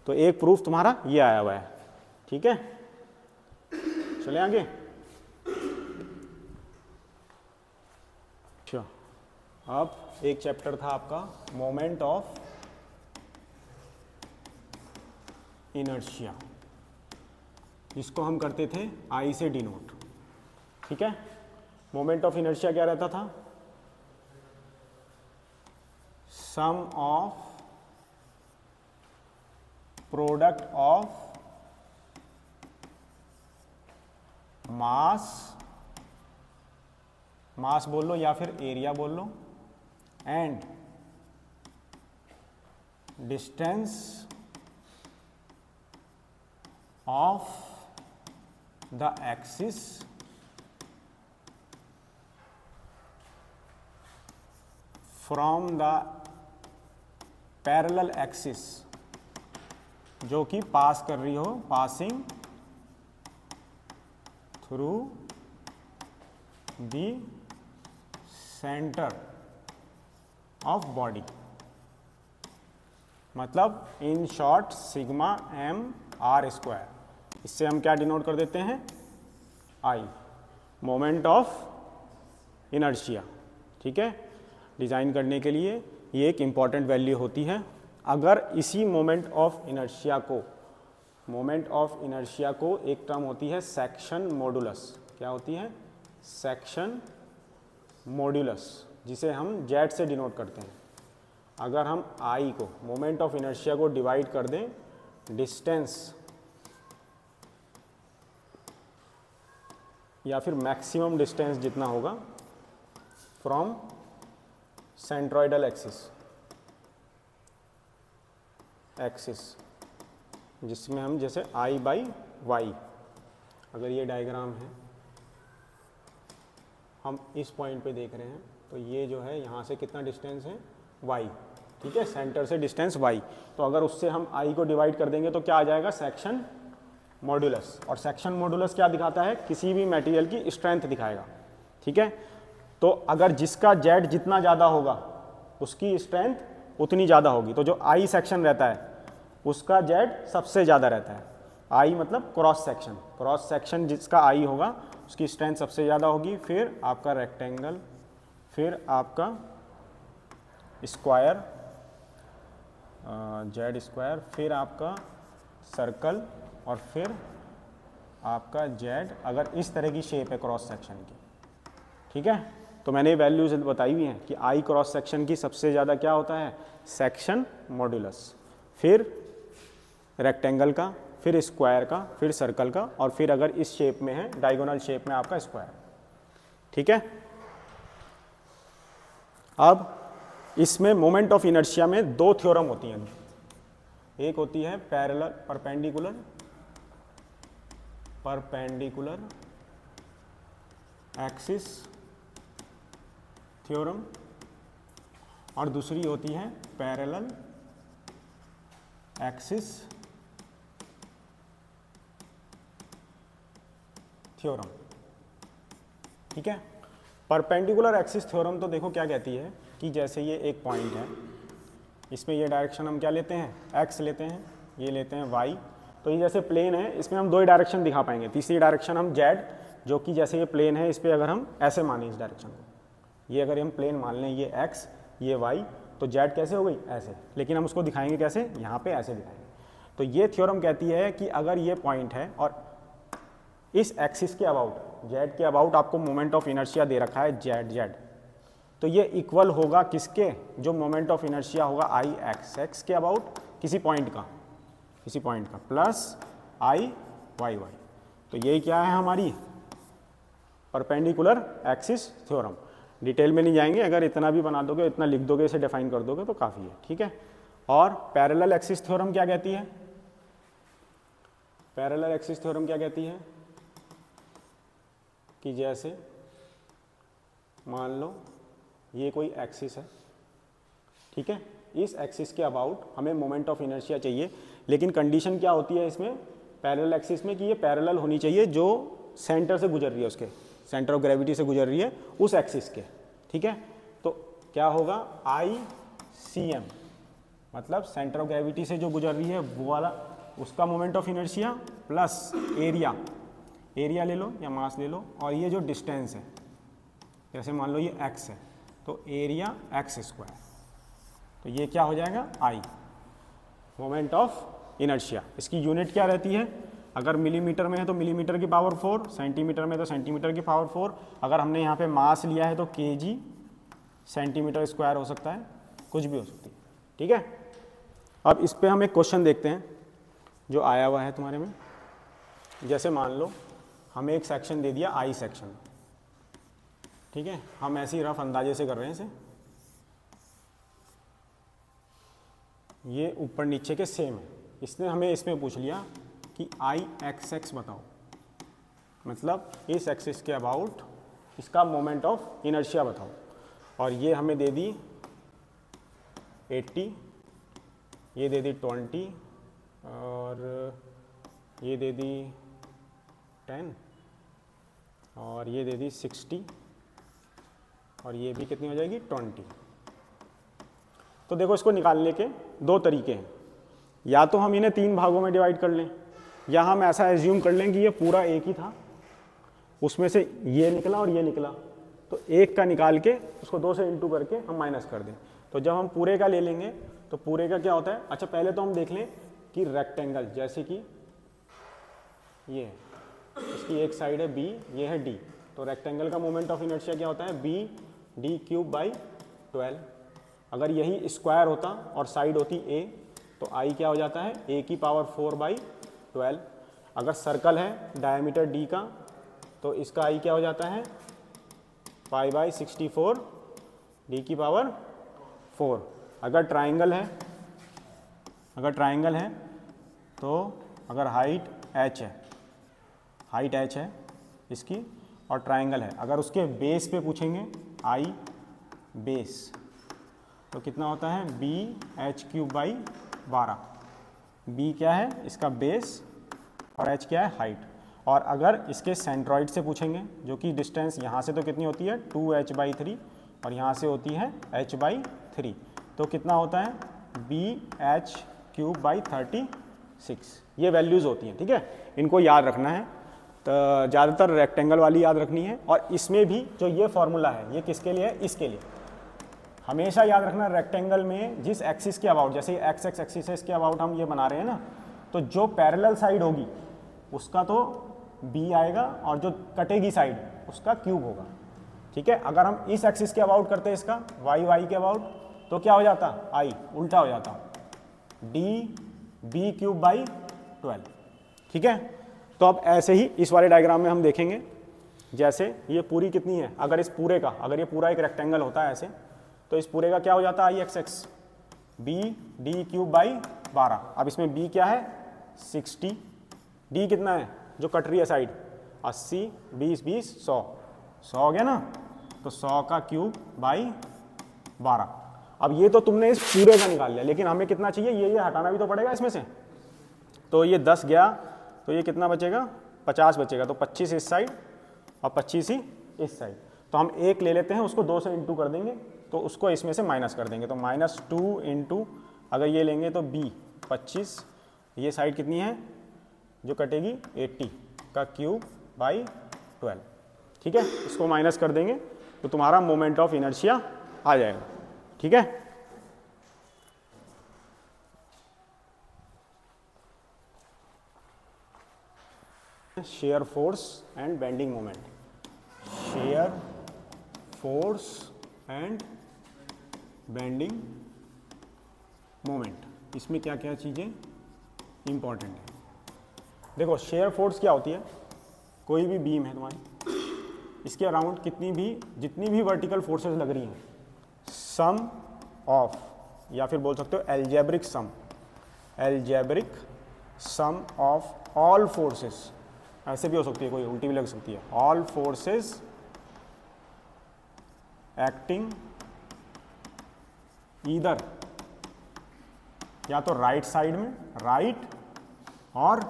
तो एक प्रूफ तुम्हारा ये आया हुआ है, ठीक है। चले आगे। अच्छा, अब एक चैप्टर था आपका मोमेंट ऑफ इनर्शिया, जिसको हम करते थे आई से डिनोट, ठीक है। मोमेंट ऑफ इनर्शिया क्या रहता था, sum of product of mass, mass बोल लो या फिर एरिया बोल लो, and distance of the axis from the parallel axis, जो कि पास कर रही हो, passing through the centre of body. मतलब in short sigma M R square. इससे हम क्या डिनोट कर देते हैं, आई, मोमेंट ऑफ इनर्शिया, ठीक है। डिज़ाइन करने के लिए ये एक इम्पॉर्टेंट वैल्यू होती है। अगर इसी मोमेंट ऑफ इनर्शिया को, मोमेंट ऑफ इनर्शिया को एक टर्म होती है सेक्शन मॉडुलस, क्या होती है, सेक्शन मॉडुलस, जिसे हम जेड से डिनोट करते हैं। अगर हम आई को, मोमेंट ऑफ इनर्शिया को डिवाइड कर दें डिस्टेंस या फिर मैक्सिमम डिस्टेंस जितना होगा फ्रॉम सेंट्रोइडल एक्सिस, जिसमें हम जैसे आई बाई वाई, अगर ये डायग्राम है, हम इस पॉइंट पे देख रहे हैं, तो ये जो है यहाँ से कितना डिस्टेंस है, वाई, ठीक है, सेंटर से डिस्टेंस वाई। तो अगर उससे हम आई को डिवाइड कर देंगे तो क्या आ जाएगा, सेक्शन मॉडुलस। और सेक्शन मॉडुलस क्या दिखाता है, किसी भी मटेरियल की स्ट्रेंथ दिखाएगा, ठीक है। तो अगर जिसका जेड जितना ज़्यादा होगा उसकी स्ट्रेंथ उतनी ज़्यादा होगी। तो जो आई सेक्शन रहता है उसका जेड सबसे ज़्यादा रहता है। आई मतलब क्रॉस सेक्शन, क्रॉस सेक्शन जिसका आई होगा उसकी स्ट्रेंथ सबसे ज़्यादा होगी। फिर आपका रेक्टेंगल, फिर आपका स्क्वायर, जेड स्क्वायर, फिर आपका सर्कल, और फिर आपका जेड, अगर इस तरह की शेप है क्रॉस सेक्शन की, ठीक है। तो मैंने वैल्यूज बताई हुई हैं कि आई क्रॉस सेक्शन की सबसे ज़्यादा क्या होता है, सेक्शन मॉडुलस, फिर रेक्टेंगल का, फिर स्क्वायर का, फिर सर्कल का, और फिर अगर इस शेप में है, डायगोनल शेप में, आपका स्क्वायर, ठीक है। अब इसमें मोमेंट ऑफ इनर्शिया में दो थ्योरम होती हैं। एक होती है पैरेलल परपेंडिकुलर एक्सिस थ्योरम, और दूसरी होती है पैरेलल एक्सिस थ्योरम, ठीक है। परपेंडिकुलर एक्सिस थ्योरम तो देखो क्या कहती है कि जैसे ये एक पॉइंट है, इसमें ये डायरेक्शन हम क्या लेते हैं, एक्स लेते हैं, ये लेते हैं वाई। तो ये जैसे प्लेन है, इसमें हम दो ही डायरेक्शन दिखा पाएंगे। तीसरी डायरेक्शन हम जेड, जो कि जैसे ये प्लेन है, इस पर अगर हम ऐसे माने इस डायरेक्शन को, ये अगर हम प्लेन मान लें, ये एक्स ये वाई, तो जेड कैसे हो गई, ऐसे। लेकिन हम उसको दिखाएंगे कैसे, यहाँ पे ऐसे दिखाएंगे। तो ये थ्योरम कहती है कि अगर ये पॉइंट है और इस एक्सिस के अबाउट, जेड के अबाउट आपको मोमेंट ऑफ इनर्शिया दे रखा है जेड, तो ये इक्वल होगा किसके, जो मोमेंट ऑफ इनर्शिया होगा आई एक्स के अबाउट किसी पॉइंट का, प्लस आई वाई। तो ये क्या है हमारी परपेंडिकुलर एक्सिस थ्योरम। डिटेल में नहीं जाएंगे, अगर इतना भी बना दोगे, इतना लिख दोगे, इसे डिफाइन कर दोगे तो काफ़ी है, ठीक है। और पैरेलल एक्सिस थ्योरम क्या कहती है? पैरेलल एक्सिस थ्योरम क्या कहती है कि जैसे मान लो ये कोई एक्सिस है, ठीक है, इस एक्सिस के अबाउट हमें मोमेंट ऑफ इनर्शिया चाहिए, लेकिन कंडीशन क्या होती है इसमें पैरेलल एक्सिस में कि ये पैरेलल होनी चाहिए जो सेंटर से गुजर रही है, उसके सेंटर ऑफ ग्रेविटी से गुजर रही है उस एक्सिस के, ठीक है। तो क्या होगा ICM, मतलब सेंटर ऑफ ग्रेविटी से जो गुजर रही है वो वाला उसका moment of inertia plus area ले लो या मास ले लो, और ये जो डिस्टेंस है, जैसे मान लो ये x है तो एरिया x², तो ये क्या हो जाएगा I, मोमेंट ऑफ इनर्शिया। इसकी यूनिट क्या रहती है? अगर मिलीमीटर में है तो मिलीमीटर की पावर 4, सेंटीमीटर में तो सेंटीमीटर की पावर 4, अगर हमने यहाँ पे मास लिया है तो kg सेंटीमीटर स्क्वायर हो सकता है, कुछ भी हो सकती है, ठीक है। अब इस पे हम एक क्वेश्चन देखते हैं जो आया हुआ है तुम्हारे में। जैसे मान लो हमें एक सेक्शन दे दिया I सेक्शन, ठीक है, हम ऐसे ही रफ अंदाजे से कर रहे हैं इसे, ये ऊपर नीचे के सेम है, इसने हमें इसमें पूछ लिया कि IXX बताओ, मतलब इस एक्सिस के अबाउट इसका मोमेंट ऑफ इनर्शिया बताओ, और ये हमें दे दी 80, ये दे दी 20, और ये दे दी 10, और ये दे दी 60, और ये भी कितनी हो जाएगी 20। तो देखो इसको निकालने के दो तरीके हैं, या तो हम इन्हें 3 भागों में डिवाइड कर लें, या हम ऐसा एज्यूम कर लें कि ये पूरा एक ही था, उसमें से ये निकला और ये निकला, तो एक का निकाल के उसको 2 से इंटू करके हम माइनस कर दें। तो जब हम पूरे का ले लेंगे तो पूरे का क्या होता है, अच्छा पहले तो हम देख लें कि रेक्टेंगल, जैसे कि ये है, इसकी एक साइड है B, ये है D, तो रेक्टेंगल का मोमेंट ऑफ इनर्शिया क्या होता है BD³/12। अगर यही स्क्वायर होता और साइड होती A तो I क्या हो जाता है A⁴/12। अगर सर्कल है डायमीटर D का तो इसका I क्या हो जाता है π/64 D⁴। अगर ट्राइंगल है तो अगर हाइट h है इसकी और ट्राइंगल है, अगर उसके बेस पे पूछेंगे I बेस तो कितना होता है BH³/12। B क्या है इसका बेस और H क्या है हाइट। और अगर इसके सेंट्रॉइड से पूछेंगे, जो कि डिस्टेंस यहाँ से तो कितनी होती है 2h/3 और यहाँ से होती है h/3, तो कितना होता है BH³/36। ये वैल्यूज़ होती हैं, ठीक है, इनको याद रखना है। तो ज़्यादातर रेक्टेंगल वाली याद रखनी है, और इसमें भी जो ये फॉर्मूला है ये किसके लिए है, इसके लिए। हमेशा याद रखना रेक्टेंगल में जिस एक्सिस के अबाउट, जैसे एक्स एक्सिस है इसके अबाउट हम ये बना रहे हैं ना, तो जो पैरेलल साइड होगी उसका तो B आएगा और जो कटेगी साइड उसका क्यूब होगा, ठीक है। अगर हम इस एक्सिस के अबाउट करते हैं इसका y के अबाउट तो क्या हो जाता I उल्टा हो जाता DB³/12, ठीक है। तो अब ऐसे ही इस वाले डायग्राम में हम देखेंगे, जैसे ये पूरी कितनी है, अगर इस पूरे का, अगर ये पूरा एक रेक्टेंगल होता है ऐसे, तो इस पूरे का क्या हो जाता है IXX BD³/12। अब इसमें B क्या है 60, D कितना है जो कट रही है साइड 80, 20, 20, 100 हो गया ना, तो 100 का क्यूब बाई 12। अब ये तो तुमने इस पूरे का निकाल लिया, लेकिन हमें कितना चाहिए, ये हटाना भी तो पड़ेगा इसमें से। तो ये 10 गया तो ये कितना बचेगा 50 बचेगा, तो 25 इस साइड और 25 ही इस साइड। तो हम एक ले लेते हैं, उसको 2 से इंटू कर देंगे, तो उसको इसमें से माइनस कर देंगे, तो -2 इंटू अगर ये लेंगे तो B 25, ये साइड कितनी है जो कटेगी 80 का क्यूब बाई 12, ठीक है। इसको माइनस कर देंगे तो तुम्हारा मोमेंट ऑफ इनर्शिया आ जाएगा, ठीक है। Shear force and bending moment, shear force and bending moment, इसमें क्या क्या चीज़ें इंपॉर्टेंट है। देखो शेयर फोर्स क्या होती है, कोई भी बीम है तुम्हारी, इसके अराउंड जितनी भी वर्टिकल फोर्सेस लग रही हैं, सम ऑफ या फिर बोल सकते हो algebraic sum, algebraic sum of all forces, ऐसे भी हो सकती है, कोई उल्टी भी लग सकती है, ऑल फोर्सेस एक्टिंग ईदर, या तो राइट साइड में, राइट और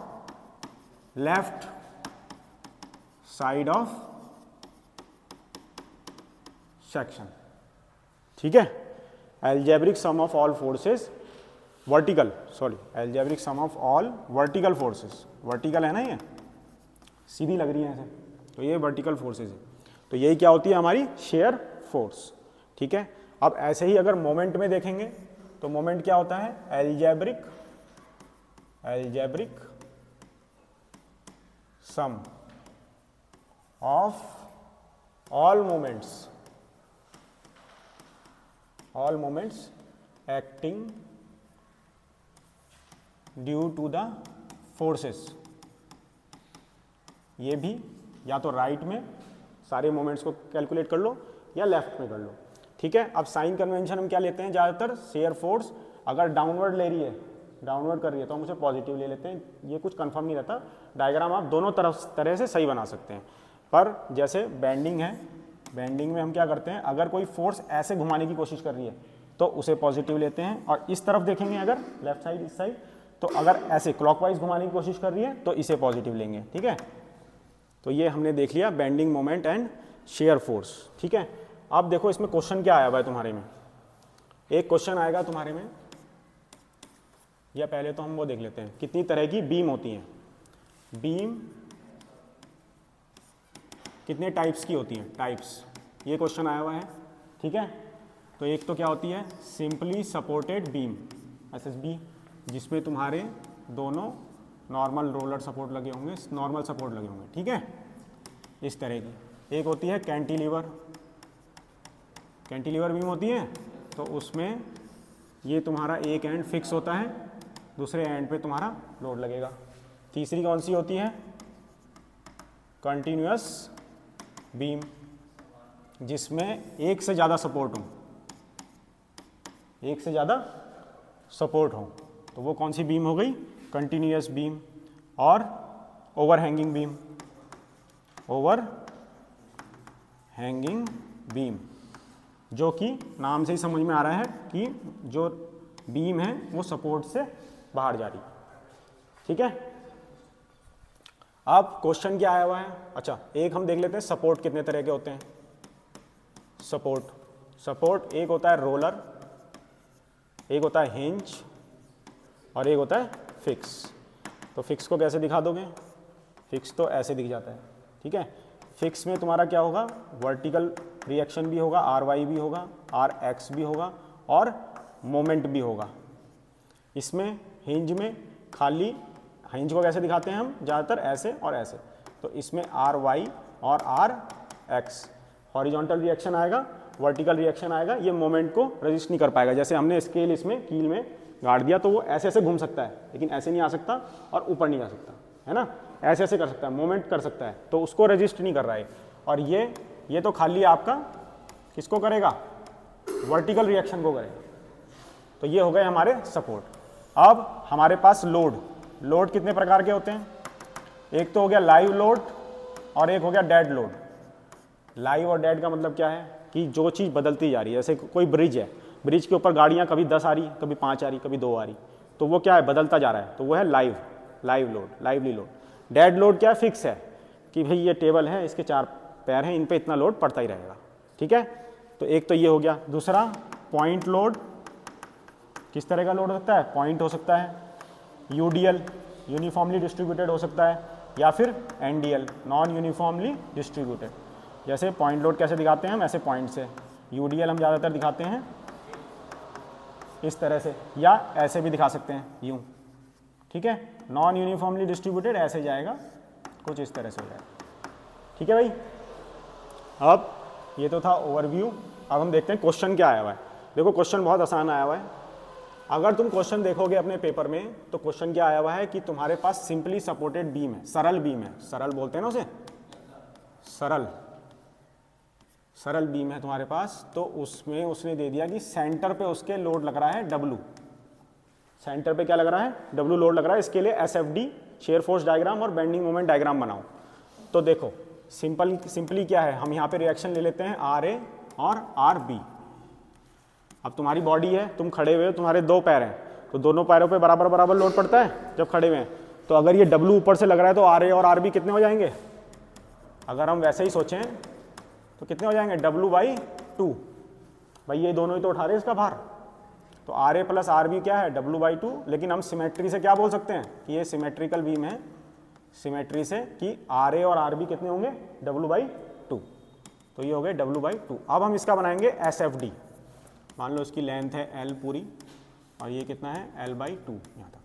लेफ्ट साइड ऑफ सेक्शन, ठीक है। Algebraic sum of all forces vertical, sorry algebraic sum of all vertical forces, vertical है ना, ये सीधी लग रही है ऐसे, तो ये वर्टिकल फोर्सेस है, तो यही क्या होती है हमारी शेयर फोर्स, ठीक है। अब ऐसे ही अगर मोमेंट में देखेंगे तो मोमेंट क्या होता है, algebraic sum of all moments acting due to the forces, ये भी या तो राइट में सारे मोमेंट्स को कैलकुलेट कर लो या लेफ्ट में कर लो, ठीक है। अब साइन कन्वेंशन हम क्या लेते हैं, ज़्यादातर शेयर फोर्स अगर डाउनवर्ड ले रही है, डाउनवर्ड कर रही है तो हम उसे पॉजिटिव ले लेते हैं, ये कुछ कंफर्म नहीं रहता, डायग्राम आप दोनों तरह से सही बना सकते हैं। पर जैसे बेंडिंग है, बेंडिंग में हम क्या करते हैं, अगर कोई फोर्स ऐसे घुमाने की कोशिश कर रही है तो उसे पॉजिटिव लेते हैं, और इस तरफ देखेंगे अगर लेफ्ट साइड इस साइड, तो अगर ऐसे क्लॉकवाइज घुमाने की कोशिश कर रही है तो इसे पॉजिटिव लेंगे, ठीक है। तो ये हमने देख लिया bending moment and shear force, ठीक है। अब देखो इसमें क्वेश्चन क्या आया हुआ है तुम्हारे में, एक क्वेश्चन आएगा तुम्हारे में, या पहले तो हम वो देख लेते हैं कितनी तरह की बीम होती हैं, बीम कितने टाइप्स की होती हैं, टाइप्स, ये क्वेश्चन आया हुआ है, ठीक है। तो एक तो क्या होती है सिंपली सपोर्टेड बीम, SSB, जिसमें तुम्हारे दोनों नॉर्मल रोलर सपोर्ट लगे होंगे, नॉर्मल सपोर्ट लगे होंगे, ठीक है, इस तरह की। एक होती है कैंटिलीवर, कैंटिलीवर बीम होती है, तो उसमें ये तुम्हारा एक एंड फिक्स होता है, दूसरे एंड पे तुम्हारा लोड लगेगा। तीसरी कौन सी होती है, कंटिन्यूअस बीम, जिसमें एक से ज़्यादा सपोर्ट हो, एक से ज़्यादा सपोर्ट हो, तो वो कौन सी बीम हो गई, कंटिन्यूअस बीम। और ओवरहैंगिंग बीम, ओवरहैंगिंग बीम, जो कि नाम से ही समझ में आ रहा है कि जो बीम है वो सपोर्ट से बाहर जा रही, ठीक है। अब क्वेश्चन क्या आया हुआ है, अच्छा एक हम देख लेते हैं सपोर्ट कितने तरह के होते हैं। सपोर्ट एक होता है रोलर, एक होता है हिंज, और एक होता है फिक्स। तो फिक्स को कैसे दिखा दोगे, फिक्स तो ऐसे दिख जाता है, ठीक है। फिक्स में तुम्हारा क्या होगा, वर्टिकल रिएक्शन भी होगा, RY भी होगा, RX भी होगा, और मोमेंट भी होगा। इसमें हिंज में खाली, हिंज को कैसे दिखाते हैं हम, ज़्यादातर ऐसे और ऐसे, तो इसमें RY और RX हॉरिजॉन्टल रिएक्शन आएगा, वर्टिकल रिएक्शन आएगा, ये मोमेंट को रजिस्ट नहीं कर पाएगा। जैसे हमने स्केल इसमें कील में गाड़ दिया तो वो ऐसे ऐसे घूम सकता है, लेकिन ऐसे नहीं आ सकता और ऊपर नहीं जा सकता, है ना, ऐसे ऐसे कर सकता है, मोमेंट कर सकता है, तो उसको रजिस्ट नहीं कर रहा है। और ये तो खाली आपका किसको करेगा, वर्टिकल रिएक्शन को करेगा। तो ये हो गए हमारे सपोर्ट। अब हमारे पास लोड कितने प्रकार के होते हैं, एक तो हो गया लाइव लोड और एक हो गया डेड लोड। लाइव और डेड का मतलब क्या है कि जो चीज़ बदलती जा रही है, जैसे कोई ब्रिज है, ब्रिज के ऊपर गाड़ियाँ कभी 10 आ रही, कभी 5 आ रही, कभी 2 आ रही, तो वो क्या है, बदलता जा रहा है, तो वो है live load, lively load. Dead load क्या है, फिक्स है कि भाई ये टेबल है, इसके 4 पैर हैं, इन पे इतना लोड पड़ता ही रहेगा, ठीक है। तो एक तो ये हो गया। दूसरा पॉइंट लोड, किस तरह का लोड हो सकता है, पॉइंट हो सकता है, UDL यूनिफॉर्मली डिस्ट्रीब्यूटेड हो सकता है, या फिर NDL नॉन यूनिफॉर्मली डिस्ट्रीब्यूटेड। जैसे पॉइंट लोड कैसे दिखाते हैं हम, ऐसे पॉइंट से। UDL हम ज़्यादातर दिखाते हैं इस तरह से, या ऐसे भी दिखा सकते हैं, यूँ, ठीक है। नॉन यूनिफॉर्मली डिस्ट्रीब्यूटेड ऐसे जाएगा, कुछ इस तरह से हो जाएगा, ठीक है भाई। अब ये तो था ओवरव्यू। अब हम देखते हैं क्वेश्चन क्या आया हुआ है। देखो क्वेश्चन बहुत आसान आया हुआ है। अगर तुम क्वेश्चन देखोगे अपने पेपर में तो क्वेश्चन क्या आया हुआ है कि तुम्हारे पास सिंपली सपोर्टेड बीम है, सरल बीम है, सरल बोलते हैं ना उसे, सरल सरल बीम है तुम्हारे पास, तो उसमें उसने दे दिया कि सेंटर पे उसके लोड लग रहा है W। सेंटर पे क्या लग रहा है? W लोड लग रहा है। इसके लिए SFD शेयर फोर्स डायग्राम और बेंडिंग मोमेंट डायग्राम बनाओ। तो देखो सिंपली क्या है, हम यहाँ पे रिएक्शन ले लेते हैं RA और RB। अब तुम्हारी बॉडी है, तुम खड़े हुए हो, तुम्हारे दो पैर हैं, तो दोनों पैरों पे बराबर बराबर लोड पड़ता है जब खड़े हुए हैं। तो अगर ये W ऊपर से लग रहा है तो RA और RB कितने हो जाएंगे? अगर हम वैसे ही सोचें तो कितने हो जाएंगे? W/2। भाई ये दोनों ही तो उठा रहे हैं इसका भार, तो RA + RB क्या है? W/2। लेकिन हम सिमेट्री से क्या बोल सकते हैं कि ये सिमेट्रिकल बीम है, सिमेट्री से कि RA और RB कितने होंगे? W/2। तो ये हो गए W/2। अब हम इसका बनाएंगे SFD। मान लो इसकी लेंथ है L पूरी और ये कितना है? L/2 यहाँ तक।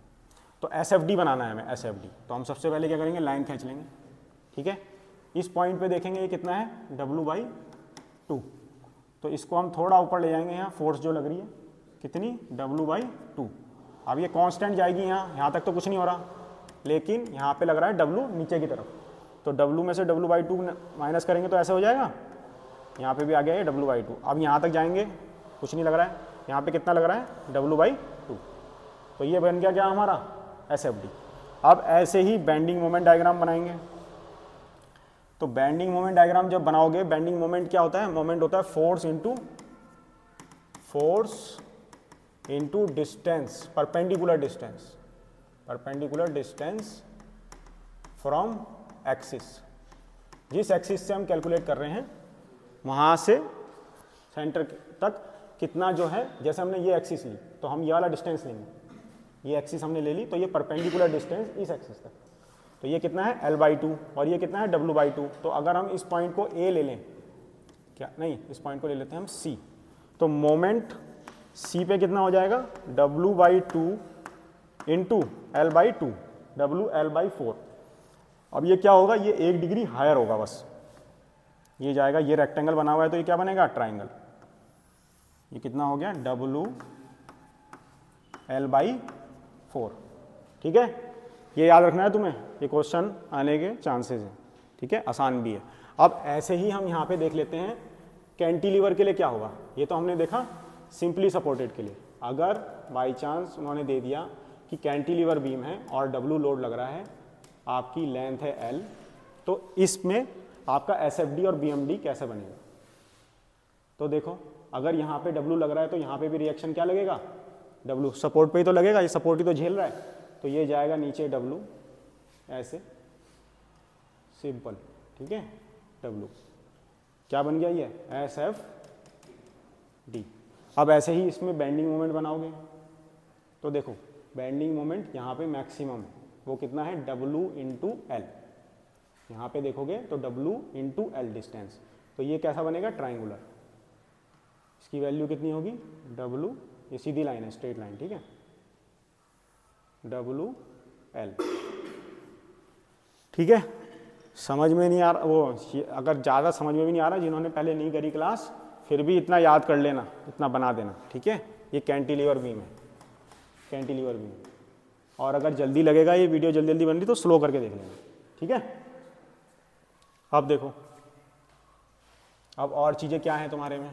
तो SFD बनाना है हमें, SFD। तो हम सबसे पहले क्या करेंगे? लाइन खींच लेंगे, ठीक है। इस पॉइंट पे देखेंगे ये कितना है? W/2। तो इसको हम थोड़ा ऊपर ले जाएंगे, यहाँ फोर्स जो लग रही है कितनी? W/2। अब ये कांस्टेंट जाएगी यहाँ तक तो कुछ नहीं हो रहा, लेकिन यहाँ पे लग रहा है W नीचे की तरफ। तो W में से W/2 माइनस करेंगे तो ऐसे हो जाएगा, यहाँ पे भी आ गया ये W/2। अब यहाँ तक जाएंगे, कुछ नहीं लग रहा है, यहाँ पे कितना लग रहा है? W/2। तो ये बन गया क्या हमारा? SFD। अब ऐसे ही बेंडिंग मोमेंट डायग्राम बनाएंगे। तो बेंडिंग मोमेंट डायग्राम जब बनाओगे, बेंडिंग मोमेंट क्या होता है? मोमेंट होता है force into distance, perpendicular distance from axis. जिस एक्सिस से हम कैलकुलेट कर रहे हैं वहाँ से सेंटर तक कितना जो है, जैसे हमने ये एक्सिस ली तो हम ये वाला डिस्टेंस लेंगे, ये एक्सिस हमने ले ली तो ये परपेंडिकुलर डिस्टेंस इस एक्सिस तक, तो ये कितना है? L/2 और ये कितना है? W/2। तो अगर हम इस पॉइंट को A ले लें, क्या नहीं, इस पॉइंट को ले लेते हैं हम C, तो मोमेंट C पे कितना हो जाएगा? W/2 into L/2, WL/4। अब ये क्या होगा? ये 1 डिग्री हायर होगा बस, ये जाएगा, ये रेक्टेंगल बना हुआ है तो ये क्या बनेगा? ट्राइंगल। ये कितना हो गया? WL/4, ठीक है। ये याद रखना है तुम्हें, ये क्वेश्चन आने के चांसेस हैं, ठीक है, आसान भी है। अब ऐसे ही हम यहाँ पे देख लेते हैं कैंटिलीवर के लिए क्या होगा। ये तो हमने देखा सिंपली सपोर्टेड के लिए। अगर बाई चांस उन्होंने दे दिया कि कैंटिलीवर बीम है और W लोड लग रहा है, आपकी लेंथ है L, तो इसमें आपका SFD और BMD कैसे बनेगा? तो देखो, अगर यहाँ पे W लग रहा है तो यहाँ पे भी रिएक्शन क्या लगेगा? W सपोर्ट पे ही तो लगेगा, ये सपोर्ट ही तो झेल रहा है, तो ये जाएगा नीचे W, ऐसे सिंपल, ठीक है। W क्या बन गया? ये SFD। अब ऐसे ही इसमें बेंडिंग मोमेंट बनाओगे तो देखो, बेंडिंग मोमेंट यहाँ पे मैक्सिमम है, वो कितना है? W/L। यहाँ पे देखोगे तो W/L डिस्टेंस, तो ये कैसा बनेगा? ट्राइंगुलर। इसकी वैल्यू कितनी होगी? W, ये सीधी लाइन है, स्ट्रेट लाइन, ठीक है, WL, ठीक है। समझ में नहीं आ रहा वो, अगर ज़्यादा समझ में भी नहीं आ रहा, जिन्होंने पहले नहीं करी क्लास, फिर भी इतना याद कर लेना, इतना बना देना, ठीक है। ये कैंटिलीवर बीम है, कैंटिलीवर बीम। और अगर जल्दी लगेगा, ये वीडियो जल्दी जल्दी बन रही तो स्लो करके देख लेना, ठीक है। अब देखो, अब और चीज़ें क्या हैं तुम्हारे में।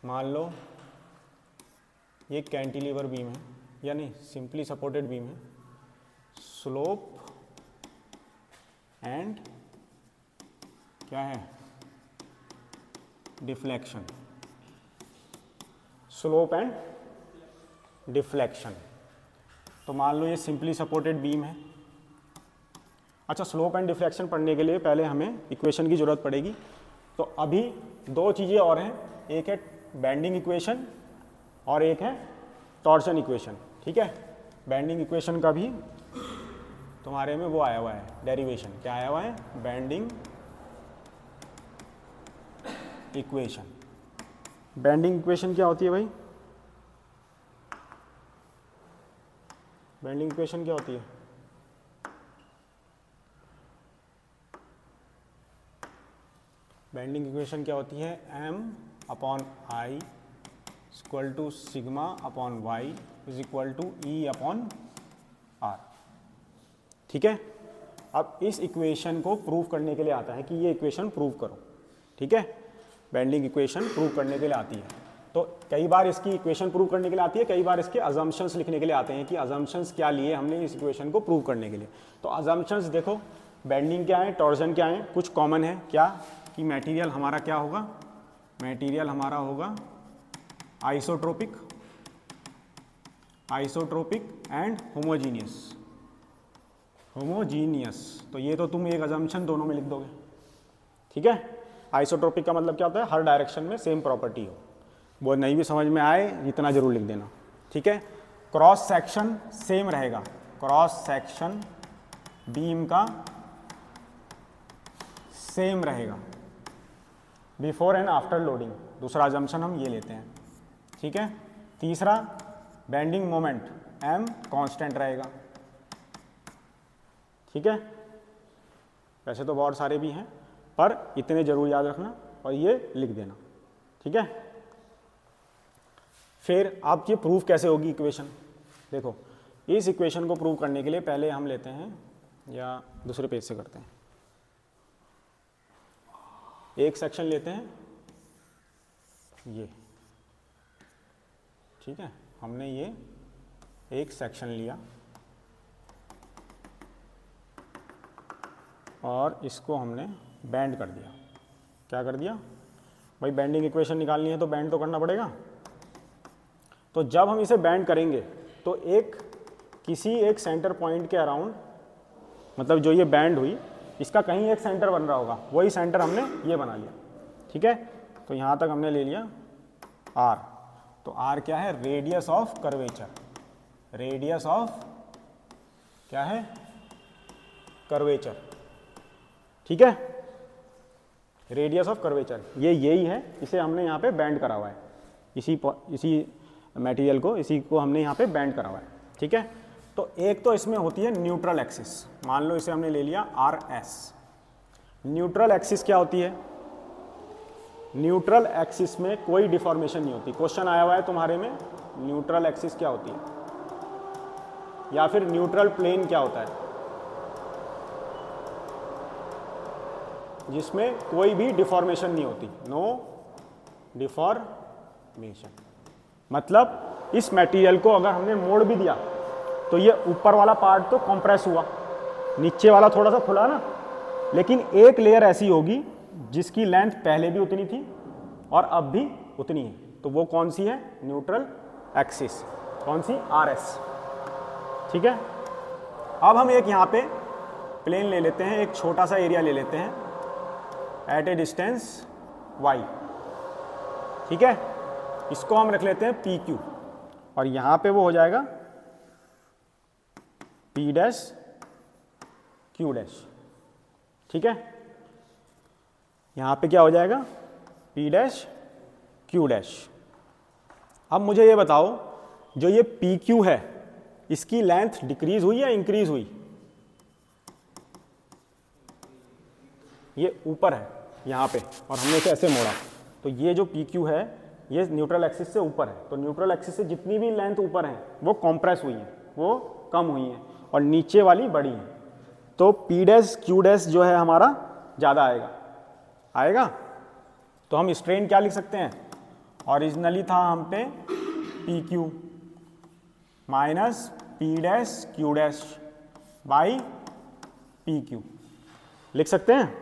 मान लो ये कैंटिलीवर बीम है, यानी सिंपली सपोर्टेड बीम है, स्लोप एंड क्या है? Deflection, slope and deflection. तो मान लो ये सिंपली सपोर्टेड बीम है। अच्छा, स्लोप एंड डिफ्लेक्शन पढ़ने के लिए पहले हमें इक्वेशन की जरूरत पड़ेगी। तो अभी दो चीज़ें और हैं, एक है बेंडिंग इक्वेशन और एक है टॉर्शन इक्वेशन, ठीक है। बेंडिंग इक्वेशन का भी तुम्हारे में वो आया हुआ है, डेरिवेशन। क्या आया हुआ है? Bending equation. बेंडिंग इक्वेशन क्या होती है भाई? बेंडिंग इक्वेशन क्या होती है? बेंडिंग इक्वेशन क्या होती है? M/I equal to sigma upon Y is equal to E/R, ठीक है। अब इस इक्वेशन को प्रूव करने के लिए आता है कि ये इक्वेशन प्रूव करो। ठीक है, बेंडिंग इक्वेशन प्रूव करने के लिए आती है। तो कई बार इसकी इक्वेशन प्रूव करने के लिए आती है, कई बार इसके अजम्पशंस लिखने के लिए आते हैं कि अजम्पशंस क्या लिए हमने इस इक्वेशन को प्रूव करने के लिए। तो अजम्पशंस देखो, बेंडिंग क्या है, टॉर्जन क्या है, कुछ कॉमन है क्या कि मटेरियल हमारा क्या होगा, मटेरियल हमारा होगा आइसोट्रोपिक एंड होमोजीनियस। तो ये तो तुम एक अजम्पशन दोनों में लिख दोगे, ठीक है। आइसोट्रोपिक का मतलब क्या होता है, हर डायरेक्शन में सेम प्रॉपर्टी हो। वो नहीं भी समझ में आए इतना जरूर लिख देना, ठीक है। क्रॉस सेक्शन सेम रहेगा, क्रॉस सेक्शन बीम का सेम रहेगा बिफोर एंड आफ्टर लोडिंग। दूसरा अजम्पशन हम ये लेते हैं, ठीक है। तीसरा, बेंडिंग मोमेंट m कांस्टेंट रहेगा, ठीक है। वैसे तो बहुत सारे भी हैं पर इतने जरूर याद रखना और ये लिख देना, ठीक है। फिर आप ये प्रूफ कैसे होगी इक्वेशन, देखो इस इक्वेशन को प्रूव करने के लिए पहले हम लेते हैं, या दूसरे पेज से करते हैं, एक सेक्शन लेते हैं ये, ठीक है। हमने ये एक सेक्शन लिया और इसको हमने बैंड कर दिया। क्या कर दिया भाई, बेंडिंग इक्वेशन निकालनी है तो बैंड तो करना पड़ेगा। तो जब हम इसे बैंड करेंगे तो किसी एक सेंटर पॉइंट के अराउंड, मतलब जो ये बैंड हुई इसका कहीं एक सेंटर बन रहा होगा, वही सेंटर हमने ये बना लिया, ठीक है। तो यहाँ तक हमने ले लिया r। तो r क्या है, radius of curvature, radius of क्या है, कर्वेचर, ठीक है। रेडियस ऑफ कर्वेचर ये यही है, इसे हमने यहाँ पे बैंड करा हुआ है, इसी मटेरियल को, इसी को हमने यहाँ पे बैंड करा हुआ है, ठीक है। तो एक तो इसमें होती है न्यूट्रल एक्सिस, मान लो इसे हमने ले लिया RS। न्यूट्रल एक्सिस क्या होती है, न्यूट्रल एक्सिस में कोई डिफॉर्मेशन नहीं होती। क्वेश्चन आया हुआ है तुम्हारे में, न्यूट्रल एक्सिस क्या होती है, या फिर न्यूट्रल प्लेन क्या होता है, जिसमें कोई भी डिफॉर्मेशन नहीं होती, नो डिफॉर्मेशन। मतलब इस मटेरियल को अगर हमने मोड़ भी दिया तो ये ऊपर वाला पार्ट तो कंप्रेस हुआ, नीचे वाला थोड़ा सा खुला ना, लेकिन एक लेयर ऐसी होगी जिसकी लेंथ पहले भी उतनी थी और अब भी उतनी है। तो वो कौन सी है, न्यूट्रल एक्सिस, कौन सी, RS, ठीक है। अब हम एक यहाँ पे प्लेन ले लेते हैं, एक छोटा सा एरिया ले लेते हैं एट ए डिस्टेंस y, ठीक है। इसको हम रख लेते हैं PQ और यहाँ पे वो हो जाएगा P डैश Q डैश, ठीक है। यहाँ पे क्या हो जाएगा, P डैश Q डैश। अब मुझे ये बताओ, जो ये PQ है इसकी लेंथ डिक्रीज हुई या इंक्रीज हुई, ये ऊपर है यहाँ पे और हमने इसे ऐसे मोड़ा, तो ये जो PQ है ये न्यूट्रल एक्सिस से ऊपर है। तो न्यूट्रल एक्सिस से जितनी भी लेंथ ऊपर है वो कॉम्प्रेस हुई है, वो कम हुई है, और नीचे वाली बड़ी है। तो P डैश Q डैश जो है हमारा ज़्यादा आएगा। तो हम स्ट्रेन क्या लिख सकते हैं, ओरिजिनली था हम पे PQ minus P dash Q dash by PQ लिख सकते हैं,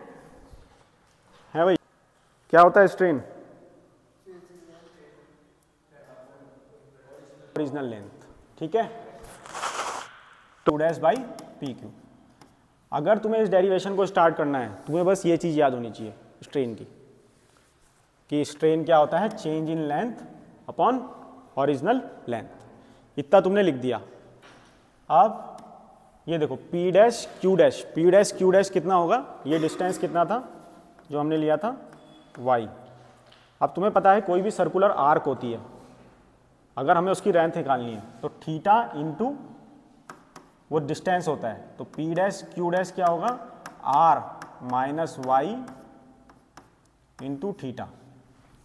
है भाई। क्या होता है स्ट्रेन, ओरिजिनल लेंथ, ठीक है, 2 डैश बाई PQ। अगर तुम्हें इस डेरिवेशन को स्टार्ट करना है, तुम्हें बस ये चीज़ याद होनी चाहिए स्ट्रेन की, कि स्ट्रेन क्या होता है, change in length upon original length. इतना तुमने लिख दिया। अब ये देखो P dash Q dash, P dash Q dash कितना होगा, ये डिस्टेंस कितना था जो हमने लिया था y। अब तुम्हें पता है कोई भी सर्कुलर आर्क होती है, अगर हमें उसकी लेंथ निकालनी है तो थीटा इंटू वो डिस्टेंस होता है। तो P डैश Q डैश क्या होगा, R minus y into theta.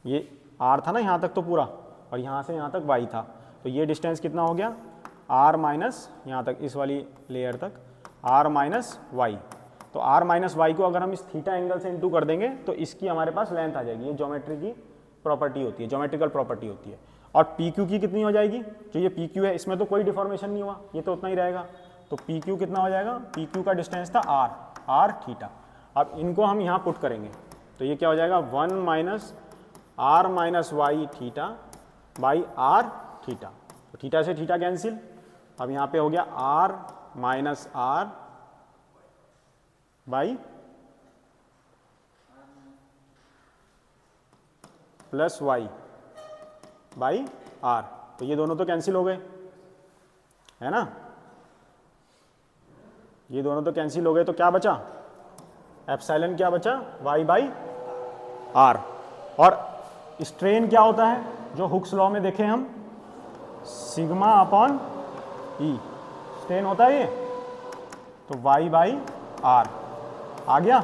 ये R था ना यहाँ तक तो पूरा, और यहाँ से यहाँ तक y था, तो ये डिस्टेंस कितना हो गया, R माइनस यहाँ तक, इस वाली लेयर तक R माइनस वाई। तो r माइनस वाई को अगर हम इस थीटा एंगल से इंटू कर देंगे तो इसकी हमारे पास लेंथ आ जाएगी। ये ज्योमेट्री की प्रॉपर्टी होती है, ज्योमेट्रिकल प्रॉपर्टी होती है। और पी क्यू की कितनी हो जाएगी, जो ये पी क्यू है इसमें तो कोई डिफॉर्मेशन नहीं हुआ, ये तो उतना ही रहेगा। तो पी क्यू कितना हो जाएगा, पी क्यू का डिस्टेंस था आर थीटा। अब इनको हम यहाँ पुट करेंगे तो ये क्या हो जाएगा 1 minus R minus y theta by R theta. तो थीटा से थीटा कैंसिल, अब यहाँ पे हो गया R minus R by plus y by R. तो ये दोनों तो कैंसिल हो गए, है ना, ये दोनों तो कैंसिल हो गए। तो क्या बचा, एप्सिलॉन क्या बचा, वाई बाई आर। और स्ट्रेन क्या होता है, जो हुक्स लॉ में देखे हम, सिग्मा अपॉन ई स्ट्रेन होता है ये। तो वाई बाई आर आ गया।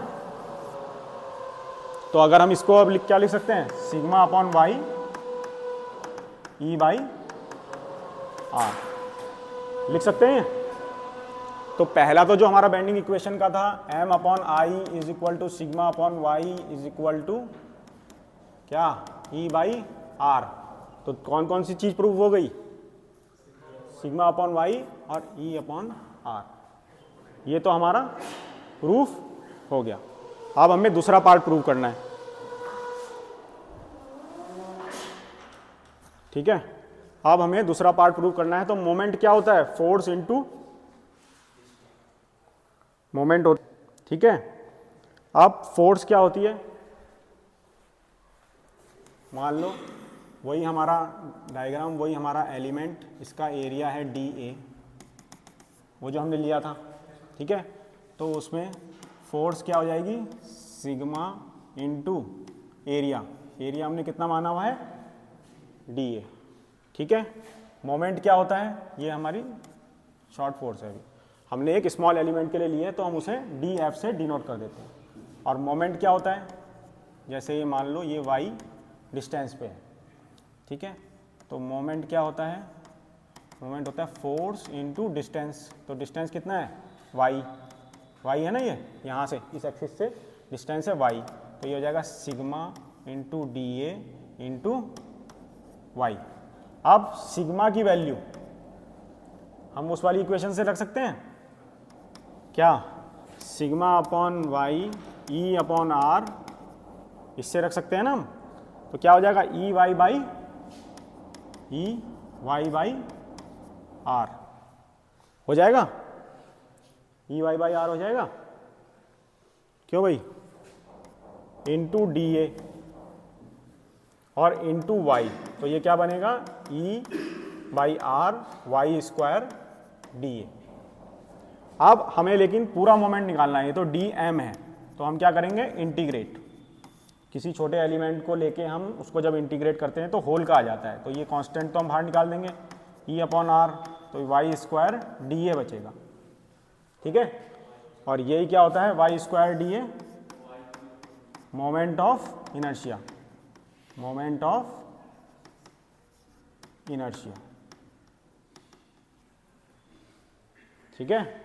तो अगर हम इसको अब क्या लिख सकते हैं, sigma upon y E by R लिख सकते हैं। तो पहला तो जो हमारा बेंडिंग इक्वेशन का था m upon I is equal to sigma upon Y is equal टू क्या, e बाई आर। तो कौन कौन सी चीज प्रूव हो गई, सिग्मा अपॉन वाई और e अपॉन आर, ये तो हमारा प्रूफ हो गया। अब हमें दूसरा पार्ट प्रूव करना है, ठीक है। अब हमें दूसरा पार्ट प्रूव करना है। तो मोमेंट क्या होता है, फोर्स इनटू मोमेंट होता है, ठीक है। अब फोर्स क्या होती है, मान लो वही हमारा डायग्राम, वही हमारा एलिमेंट, इसका एरिया है डी ए, वो जो हमने लिया था, ठीक है। तो उसमें फोर्स क्या हो जाएगी, सिग्मा इनटू एरिया, एरिया हमने कितना माना हुआ है डी ए, ठीक है। मोमेंट क्या होता है, ये हमारी शॉर्ट फोर्स है, अभी हमने एक स्मॉल एलिमेंट के लिए लिए तो हम उसे डी एफ से डिनोट कर देते हैं। और मोमेंट क्या होता है, जैसे ये मान लो ये वाई डिस्टेंस पे है, ठीक है। तो मोमेंट क्या होता है, मोमेंट होता है फोर्स इनटू डिस्टेंस। तो डिस्टेंस कितना है, वाई, वाई है ना, ये यहाँ से इस एक्सिस से डिस्टेंस है वाई। तो ये हो जाएगा sigma into D A into y. अब सिग्मा की वैल्यू हम उस वाली इक्वेशन से रख सकते हैं क्या, sigma upon y E upon R, इससे रख सकते हैं ना हम। तो क्या हो जाएगा ई वाई बाई आर हो जाएगा, ई वाई बाई आर हो जाएगा, क्यों भाई, इंटू डी ए और इंटू वाई। तो ये क्या बनेगा, E by R Y square D A. अब हमें लेकिन पूरा मोमेंट निकालना है, ये तो डी एम है। तो हम क्या करेंगे, इंटीग्रेट, किसी छोटे एलिमेंट को लेके हम उसको जब इंटीग्रेट करते हैं तो होल का आ जाता है। तो ये कांस्टेंट तो हम बाहर निकाल देंगे, ई अपॉन आर, तो वाई स्क्वायर डी ए बचेगा, ठीक है। और यही क्या होता है, y square D A, moment of inertia, moment of inertia, ठीक है।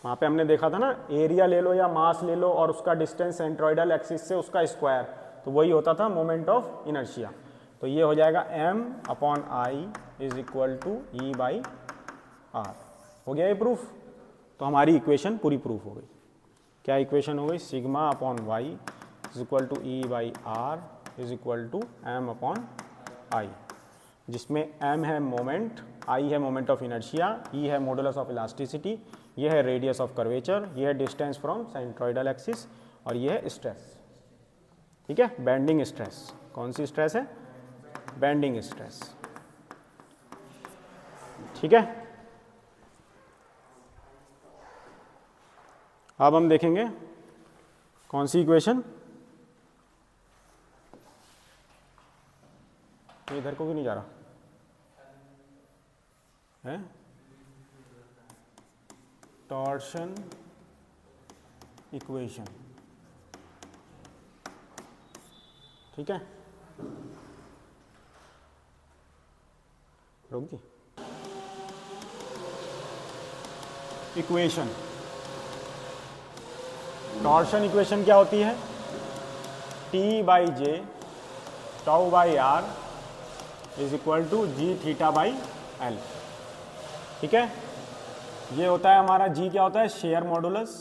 वहाँ पे हमने देखा था ना, एरिया ले लो या मास ले लो और उसका डिस्टेंस सेंट्रोइडल एक्सिस से उसका स्क्वायर, तो वही होता था मोमेंट ऑफ इनर्शिया। तो ये हो जाएगा m upon I is equal to E by R. हो गया ये प्रूफ। तो हमारी इक्वेशन पूरी प्रूफ हो गई। क्या इक्वेशन हो गई, sigma upon Y is equal to E by R is equal to M upon I, जिसमें m है मोमेंट, i है मोमेंट ऑफ इनर्शिया, e है मॉडुलस ऑफ इलास्टिसिटी, ये है रेडियस ऑफ कर्वेचर, ये है डिस्टेंस फ्रॉम सेंट्रोइडल एक्सिस, और ये है स्ट्रेस, ठीक है, बेंडिंग स्ट्रेस। कौन सी स्ट्रेस है, बेंडिंग स्ट्रेस, ठीक है। अब हम देखेंगे कौन सी इक्वेशन, तो इधर को भी नहीं जा रहा है, टॉर्शन इक्वेशन, ठीक है। रोक दी इक्वेशन, टॉर्शन इक्वेशन क्या होती है? T by J tau by R is equal to G theta by L. ठीक है, ये होता है हमारा जी क्या होता है? शेयर मॉडुलस,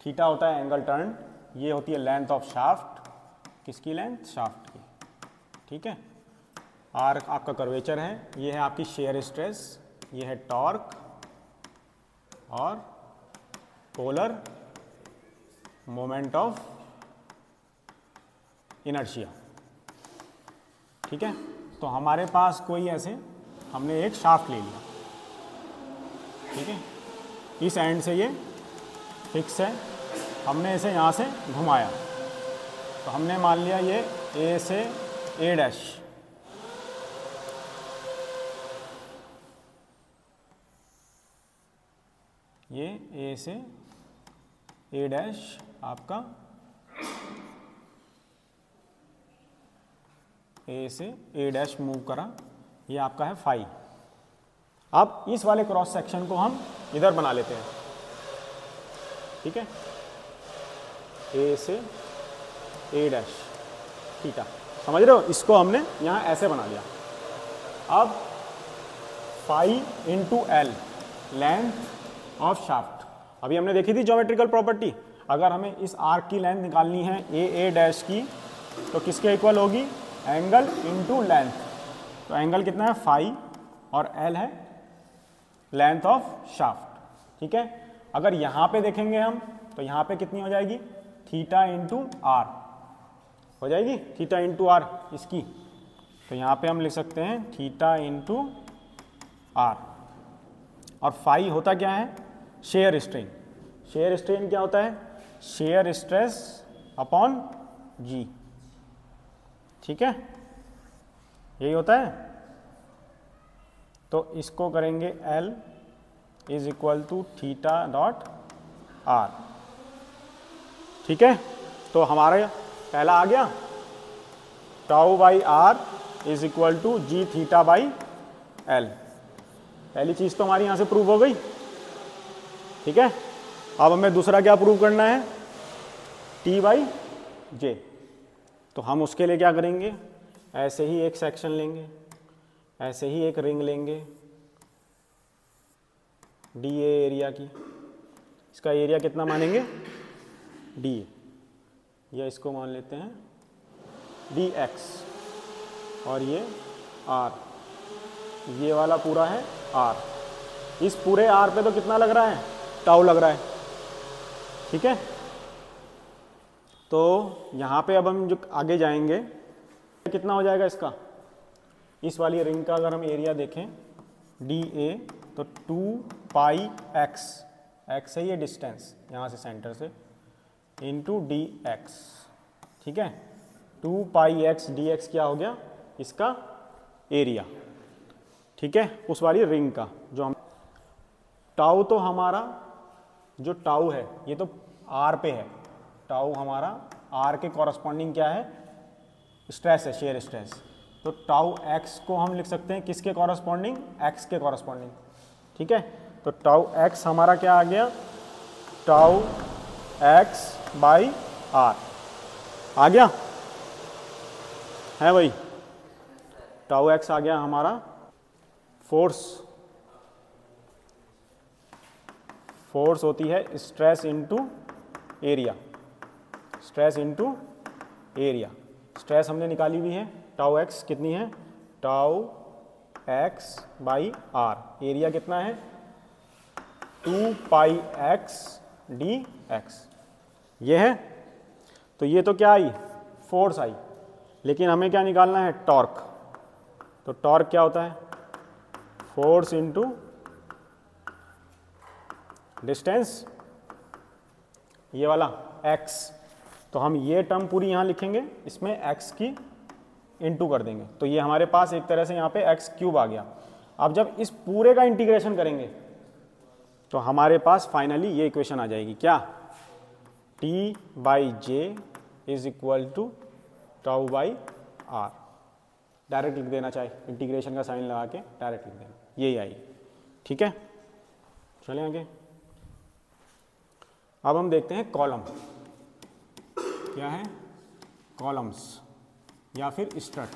थीटा होता है एंगल टर्न, ये होती है लेंथ ऑफ शाफ्ट। किसकी लेंथ? शाफ्ट की। ठीक है, आर आपका कर्वेचर है, ये है आपकी शेयर स्ट्रेस, ये है टॉर्क और पोलर मोमेंट ऑफ इनर्शिया। ठीक है, तो हमारे पास कोई ऐसे हमने एक शाफ्ट ले लिया। ठीक है, इस एंड से ये फिक्स है, हमने इसे यहाँ से घुमाया तो हमने मान लिया ये ए से ए डैश, ये ए से ए डैश आपका ए से ए डैश मूव करा, ये आपका है फाई। अब इस वाले क्रॉस सेक्शन को हम इधर बना लेते हैं। ठीक है, ए से ए डैश थीटा, समझ रहे हो? इसको हमने यहाँ ऐसे बना लिया। अब phi into L length of shaft, अभी हमने देखी थी ज्योमेट्रिकल प्रॉपर्टी, अगर हमें इस आर्क की लेंथ निकालनी है ए डैश की तो किसके इक्वल होगी? Angle into length. तो एंगल कितना है? फाई, और एल है लेंथ ऑफ शाफ्ट। ठीक है, अगर यहाँ पे देखेंगे हम तो यहाँ पे कितनी हो जाएगी? थीटा इंटू आर हो जाएगी, थीटा इंटू आर इसकी। तो यहाँ पे हम लिख सकते हैं थीटा इंटू आर। और फाई होता क्या है? Shear strain. शेयर स्ट्रेन क्या होता है? Shear stress upon G. ठीक है, यही होता है। तो इसको करेंगे L is equal to theta dot R. ठीक है, तो हमारा पहला आ गया, tau by R is equal to G theta by L. पहली चीज तो हमारी यहां से प्रूव हो गई। ठीक है, अब हमें दूसरा क्या प्रूव करना है? टी बाई जे। तो हम उसके लिए क्या करेंगे? ऐसे ही एक सेक्शन लेंगे, ऐसे ही एक रिंग लेंगे डी ए एरिया की, इसका एरिया कितना मानेंगे? डी, या इसको मान लेते हैं डी एक्स, और ये आर, ये वाला पूरा है आर। इस पूरे आर पे तो कितना लग रहा है? टाउ लग रहा है। ठीक है, तो यहाँ पे अब हम जो आगे जाएंगे कितना हो जाएगा इसका? इस वाली रिंग का अगर हम एरिया देखें डी ए तो 2 पाई एक्स, एक्स है ये डिस्टेंस यहाँ से सेंटर से, इंटू डी एक्स। ठीक है, 2 पाई एक्स डी एक्स क्या हो गया? इसका एरिया। ठीक है, उस वाली रिंग का जो हम टाउ, तो हमारा जो टाउ है ये तो आर पे है, टाउ हमारा आर के कॉरस्पॉन्डिंग क्या है? स्ट्रेस है, शेयर स्ट्रेस। तो टाउ एक्स को हम लिख सकते हैं किसके कॉरस्पॉन्डिंग? एक्स के कॉरस्पॉन्डिंग। ठीक है, तो टाउ एक्स हमारा क्या आ गया? टाउ एक्स बाई आर आ गया है भाई, टाउ एक्स आ गया हमारा। फोर्स, फोर्स होती है stress into area, stress into area. Stress हमने निकाली हुई है, टाउ एक्स कितनी है? Tau X by R. Area कितना है? 2 पाई एक्स डी एक्स। ये है, तो ये तो क्या आई? फोर्स आई। लेकिन हमें क्या निकालना है? टॉर्क। तो टॉर्क क्या होता है? फोर्स इंटू डिस्टेंस, ये वाला x। तो हम ये टर्म पूरी यहाँ लिखेंगे, इसमें x की इंटू कर देंगे, तो ये हमारे पास एक तरह से यहाँ पे x क्यूब आ गया। अब जब इस पूरे का इंटीग्रेशन करेंगे तो हमारे पास फाइनली ये इक्वेशन आ जाएगी, क्या? t by J is equal to tau by R. Direct लिख देना, चाहे इंटीग्रेशन का साइन लगा के डायरेक्ट लिख देना, यही आएगी। ठीक है, चलें आगे। अब हम देखते हैं कॉलम क्या है, कॉलम्स या फिर स्ट्रट।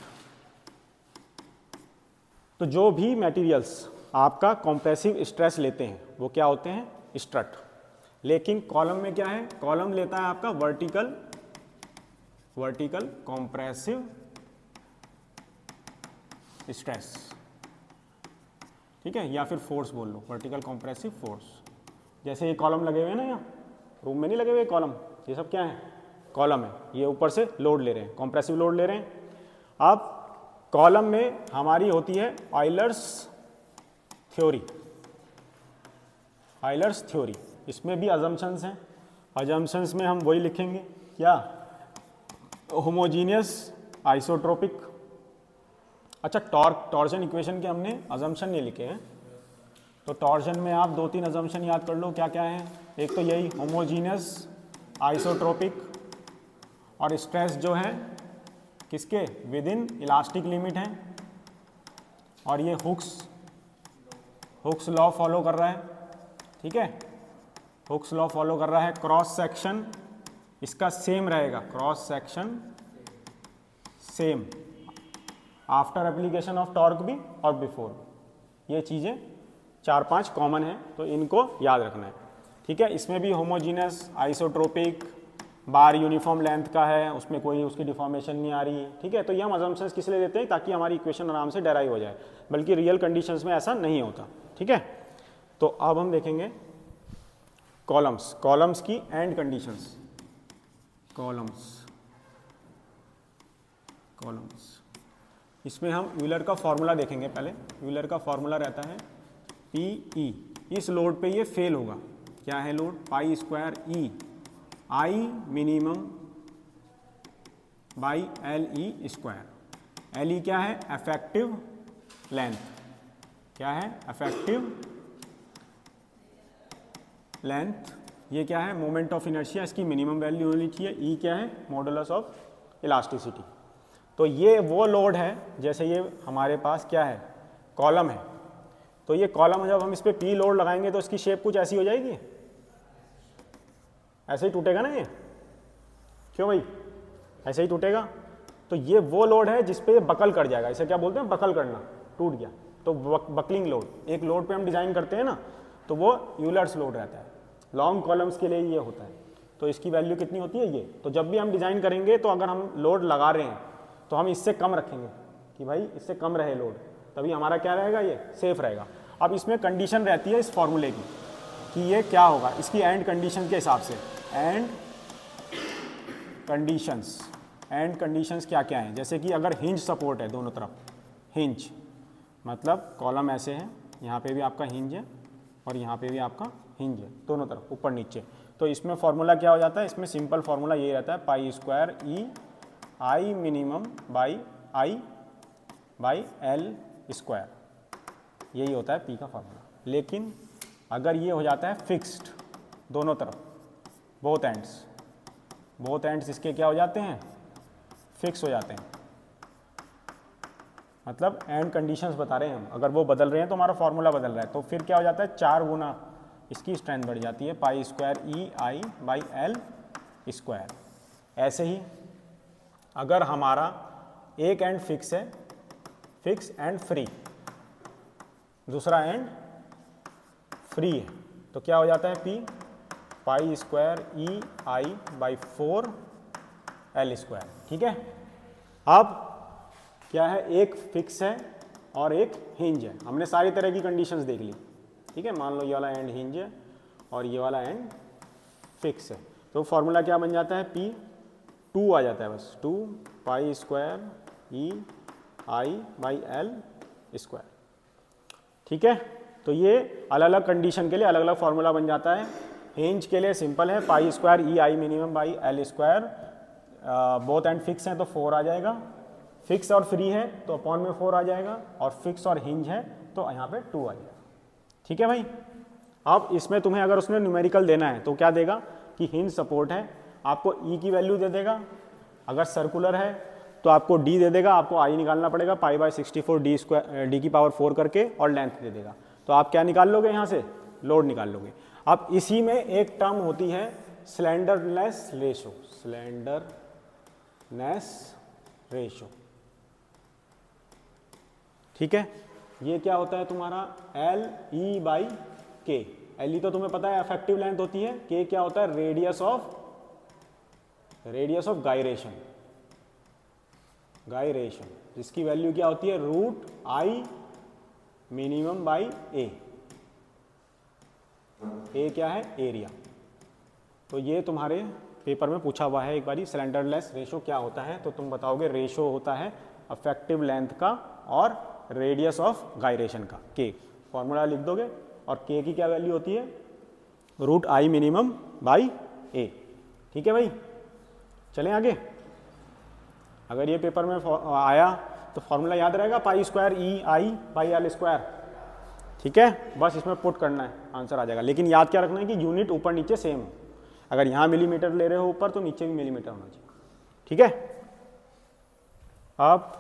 तो जो भी मटेरियल्स आपका कॉम्प्रेसिव स्ट्रेस लेते हैं वो क्या होते हैं, स्ट्रट। लेकिन कॉलम में क्या है, कॉलम लेता है आपका वर्टिकल कॉम्प्रेसिव स्ट्रेस, ठीक है, या फिर फोर्स बोल लो, वर्टिकल कॉम्प्रेसिव फोर्स। जैसे ये कॉलम लगे हुए हैं ना, यहाँ रूम में नहीं लगे हुए कॉलम, ये सब क्या है, कॉलम है। ये ऊपर से लोड ले रहे हैं, कॉम्प्रेसिव लोड ले रहे हैं। अब कॉलम में हमारी होती है ऑयलर्स थ्योरी। ऑयलर्स थ्योरी, इसमें भी अजम्पशंस हैं। अजम्पशंस में हम वही लिखेंगे क्या, होमोजीनियस आइसोट्रोपिक। अच्छा, टॉर्जन इक्वेशन के हमने अजम्पशन नहीं लिखे हैं, तो टॉर्जन में आप 2-3 अजम्पशन याद कर लो क्या क्या है। एक तो यही होमोजीनियस आइसोट्रोपिक, और स्ट्रेस जो है किसके, विद इन इलास्टिक लिमिट है, और ये हुक्स लॉ फॉलो कर रहा है, ठीक है, हुक्स लॉ फॉलो कर रहा है। क्रॉस सेक्शन इसका सेम रहेगा, cross section same after application of torque भी और बिफोर भी। ये चीज़ें 4-5 कॉमन है, तो इनको याद रखना है, ठीक है। इसमें भी होमोजीनियस आइसोट्रोपिक, बार यूनिफॉर्म लेंथ का है, उसमें कोई उसकी डिफॉर्मेशन नहीं आ रही है, ठीक है। तो ये हम अजम्पशंस किस लिए देते हैं, ताकि हमारी इक्वेशन आराम से डेराइव हो जाए, बल्कि रियल कंडीशंस में ऐसा नहीं होता, ठीक है। तो अब हम देखेंगे कॉलम्स की एंड कंडीशंस। कॉलम्स इसमें हम यूलर का फॉर्मूला देखेंगे पहले। यूलर का फॉर्मूला रहता है PE। इस लोड पे ये फेल होगा, क्या है load, pi square E I minimum by LE square. LE क्या है, इफेक्टिव लेंथ, क्या है, इफेक्टिव लेंथ। ये क्या है, मोमेंट ऑफ इनर्शिया, इसकी मिनिमम वैल्यू होनी चाहिए। E क्या है, मॉडुलस ऑफ इलास्टिसिटी। तो ये वो लोड है, जैसे ये हमारे पास क्या है, कॉलम है, तो ये कॉलम जब हम इस पर P लोड लगाएंगे तो इसकी शेप कुछ ऐसी हो जाएगी, ऐसे ही टूटेगा ना ये, क्यों भाई, ऐसे ही टूटेगा। तो ये वो लोड है जिस पे ये बकल कर जाएगा, इसे क्या बोलते हैं, बकल करना, टूट गया तो बकलिंग लोड। एक लोड पे हम डिजाइन करते हैं ना, तो वो यूलर्स लोड रहता है, लॉन्ग कॉलम्स के लिए ये होता है। तो इसकी वैल्यू कितनी होती है ये, तो जब भी हम डिजाइन करेंगे तो अगर हम लोड लगा रहे हैं तो हम इससे कम रखेंगे कि भाई इससे कम रहे लोड, तभी हमारा क्या रहेगा, ये सेफ रहेगा। अब इसमें कंडीशन रहती है इस फॉर्मूले की कि ये क्या होगा, इसकी एंड कंडीशन के हिसाब से। एंड कंडीशंस क्या क्या हैं, जैसे कि अगर हिंज सपोर्ट है दोनों तरफ, हिंज मतलब कॉलम ऐसे है, यहाँ पे भी आपका हिंज है और यहाँ पे भी आपका हिंज है, दोनों तरफ ऊपर नीचे। तो इसमें फॉर्मूला क्या हो जाता है, इसमें सिंपल फॉर्मूला ये रहता है, pi square E I minimum by L square, यही होता है P का फॉर्मूला। लेकिन अगर ये हो जाता है फिक्स्ड दोनों तरफ, बोथ एंड्स इसके क्या हो जाते हैं, फिक्स हो जाते हैं, मतलब एंड कंडीशंस बता रहे हैं हम, अगर वो बदल रहे हैं तो हमारा फॉर्मूला बदल रहा है, तो फिर क्या हो जाता है, 4 गुना इसकी स्ट्रेंथ बढ़ जाती है, pi square EI by L square. ऐसे ही अगर हमारा एक एंड फिक्स है, फिक्स एंड फ्री, दूसरा एंड फ्री है, तो क्या हो जाता है, P pi square EI by 4 L square, ठीक है। अब क्या है, एक फिक्स है और एक हिंज है, हमने सारी तरह की कंडीशंस देख ली, ठीक है। मान लो ये वाला एंड हिंज है और ये वाला एंड फिक्स है, तो फॉर्मूला क्या बन जाता है, P 2 आ जाता है, बस 2 pi square EI by L square, ठीक है। तो ये अलग अलग कंडीशन के लिए अलग अलग फॉर्मूला बन जाता है। हिंज के लिए सिंपल है, pi square EI minimum by L square, both and fix हैं तो 4 आ जाएगा, फिक्स और फ्री है तो अपॉन में 4 आ जाएगा, और फिक्स और हिंज है तो यहाँ पे 2 आ जाएगा, ठीक है भाई। अब इसमें तुम्हें अगर उसमें न्यूमेरिकल देना है तो क्या देगा कि हिंज सपोर्ट है, आपको E की वैल्यू दे देगा, अगर सर्कुलर है तो आपको D दे देगा, आपको I निकालना पड़ेगा, pi by 64 D square D की पावर 4 करके, और लेंथ दे देगा। तो आप क्या निकाल लोगे, यहाँ से लोड निकाल लोगे। अब इसी में एक टर्म होती है स्लेंडरनेस रेशो, स्लेंडरनेस रेशो, ठीक है। ये क्या होता है तुम्हारा LE/K। LE तो तुम्हें पता है इफेक्टिव लेंथ होती है, K क्या होता है रेडियस ऑफ गायरेशन, जिसकी वैल्यू क्या होती है √I min/A। A क्या है एरिया। तो ये तुम्हारे पेपर में पूछा हुआ है एक बारी, स्लेंडरनेस रेशो क्या होता है, तो तुम बताओगे रेशो होता है इफेक्टिव लेंथ का और रेडियस ऑफ गायरेशन का, K। फॉर्मूला लिख दोगे और K की क्या वैल्यू होती है √I min/A, ठीक है भाई। चलें आगे। अगर ये पेपर में आया तो फॉर्मूला याद रहेगा π²EI/L², ठीक है। बस इसमें पुट करना है, आंसर आ जाएगा। लेकिन याद क्या रखना है कि यूनिट ऊपर नीचे सेम, अगर यहाँ मिलीमीटर ले रहे हो ऊपर तो नीचे भी मिलीमीटर होना चाहिए, ठीक है। अब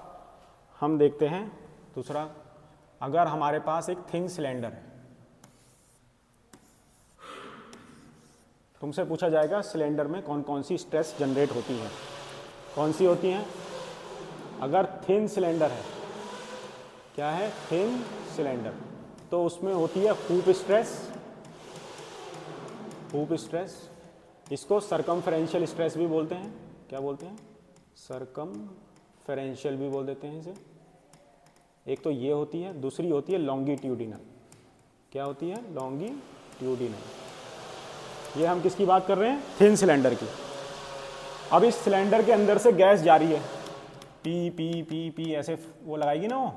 हम देखते हैं दूसरा, अगर हमारे पास एक थिन सिलेंडर है, तुमसे पूछा जाएगा सिलेंडर में कौन कौन सी स्ट्रेस जनरेट होती है, कौन सी होती हैं। अगर थिन सिलेंडर है, क्या है थिन सिलेंडर, तो उसमें होती है हूप स्ट्रेस, इसको सरकमफेरेंशियल स्ट्रेस भी बोलते हैं। क्या बोलते हैं सरकमफेरेंशियल भी बोल देते हैं इसे। एक तो ये होती है, दूसरी होती है लॉन्गिट्यूडिनल। क्या होती है लॉन्गिट्यूडिनल। ये हम किसकी बात कर रहे हैं थिन सिलेंडर की। अब इस सिलेंडर के अंदर से गैस जा रही है, पी पी पी पी ऐसे वो लगाएगी ना, वो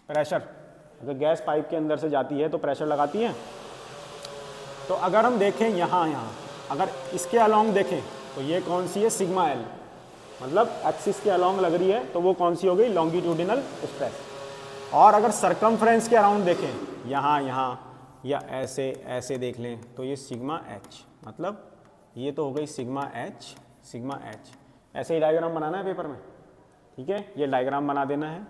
प्रेशर। अगर गैस पाइप के अंदर से जाती है तो प्रेशर लगाती है। तो अगर हम देखें यहाँ अगर इसके अलोंग देखें तो ये कौन सी है सिग्मा एल, मतलब एक्सिस के अलोंग लग रही है, तो वो कौन सी हो गई लॉन्गिट्यूडिनल स्ट्रेस। और अगर सरकमफ्रेंस के अराउंड देखें यहाँ या ऐसे देख लें तो ये सिग्मा एच, मतलब ये तो हो गई सिग्मा एच। ऐसे ही डायग्राम बनाना है पेपर में, ठीक है। ये डायग्राम बना देना है,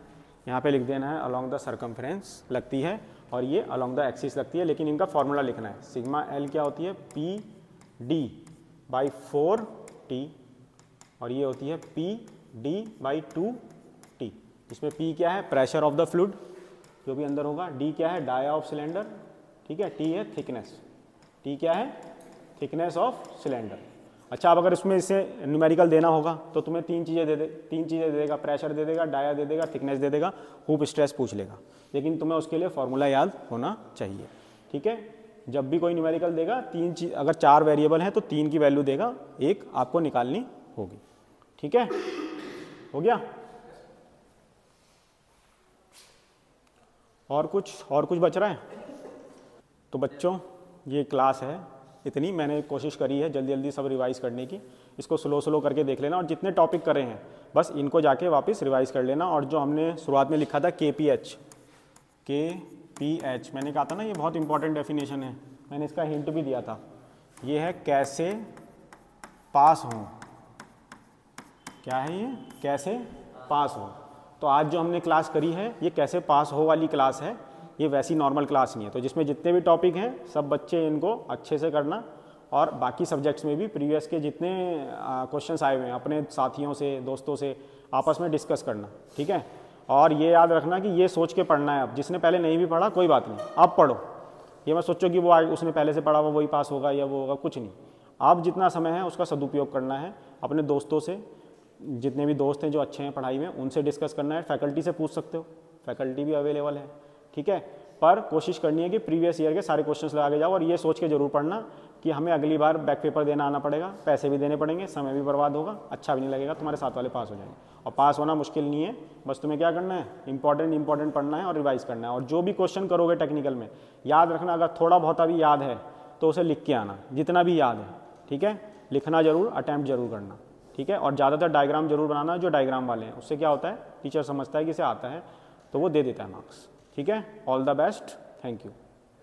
यहाँ पे लिख देना है अलोंग द सरकमफ्रेंस लगती है और ये अलोंग द एक्सिस लगती है, लेकिन इनका फॉर्मूला लिखना है। सिग्मा एल क्या होती है PD/4T और ये होती है PD/2T। इसमें P क्या है प्रेशर ऑफ द फ्लूइड जो भी अंदर होगा, D क्या है डाया ऑफ सिलेंडर, ठीक है, T है थिकनेस, T क्या है थिकनेस ऑफ सिलेंडर। अच्छा, अब अगर इसमें इसे न्यूमेरिकल देना होगा तो तुम्हें तीन चीज़ें दे देगा, प्रेशर दे देगा, डाया दे देगा, थिकनेस दे देगा, हूप स्ट्रेस पूछ लेगा। लेकिन तुम्हें उसके लिए फॉर्मूला याद होना चाहिए, ठीक है। जब भी कोई न्यूमेरिकल देगा तीन चीज, अगर 4 वेरिएबल हैं तो 3 की वैल्यू देगा, एक आपको निकालनी होगी, ठीक है। हो गया। और कुछ बच रहा है? तो बच्चों ये क्लास है, इतनी मैंने कोशिश करी है जल्दी सब रिवाइज करने की। इसको स्लो करके देख लेना और जितने टॉपिक कर रहे हैं बस इनको जाके वापस रिवाइज कर लेना। और जो हमने शुरुआत में लिखा था KPH, मैंने कहा था ना ये बहुत इंपॉर्टेंट डेफिनेशन है, मैंने इसका हिंट भी दिया था। ये है कैसे पास हो, क्या है ये कैसे पास हो। तो आज जो हमने क्लास करी है ये कैसे पास हो वाली क्लास है, ये वैसी नॉर्मल क्लास नहीं है। तो जिसमें जितने भी टॉपिक हैं सब बच्चे इनको अच्छे से करना और बाकी सब्जेक्ट्स में भी प्रीवियस के जितने क्वेश्चंस आए हुए हैं अपने साथियों से दोस्तों से आपस में डिस्कस करना, ठीक है। और ये याद रखना कि ये सोच के पढ़ना है। अब जिसने पहले नहीं भी पढ़ा कोई बात नहीं, आप पढ़ो, ये मत सोचो कि वो उसने पहले से पढ़ा हुआ वही पास होगा या वो होगा, कुछ नहीं। आप जितना समय है उसका सदुपयोग करना है, अपने दोस्तों से, जितने भी दोस्त हैं जो अच्छे हैं पढ़ाई में उनसे डिस्कस करना है, फैकल्टी से पूछ सकते हो, फैकल्टी भी अवेलेबल है, ठीक है। पर कोशिश करनी है कि प्रीवियस ईयर के सारे क्वेश्चंस लगा के जाओ और ये सोच के जरूर पढ़ना कि हमें अगली बार बैक पेपर देना आना पड़ेगा, पैसे भी देने पड़ेंगे, समय भी बर्बाद होगा, अच्छा भी नहीं लगेगा, तुम्हारे साथ वाले पास हो जाएंगे। और पास होना मुश्किल नहीं है, बस तुम्हें क्या करना है इंपॉर्टेंट पढ़ना है और रिवाइज करना है। और जो भी क्वेश्चन करोगे टेक्निकल में याद रखना, अगर थोड़ा बहुत भी याद है तो उसे लिख के आना, जितना भी याद है, ठीक है। लिखना जरूर, अटैम्प्ट जरूर करना, ठीक है। और ज़्यादातर डायग्राम जरूर बनाना, जो डायग्राम वाले हैं उससे क्या होता है टीचर समझता है कि इसे आता है तो वो दे देता है मार्क्स, ठीक है। All the best, thank you.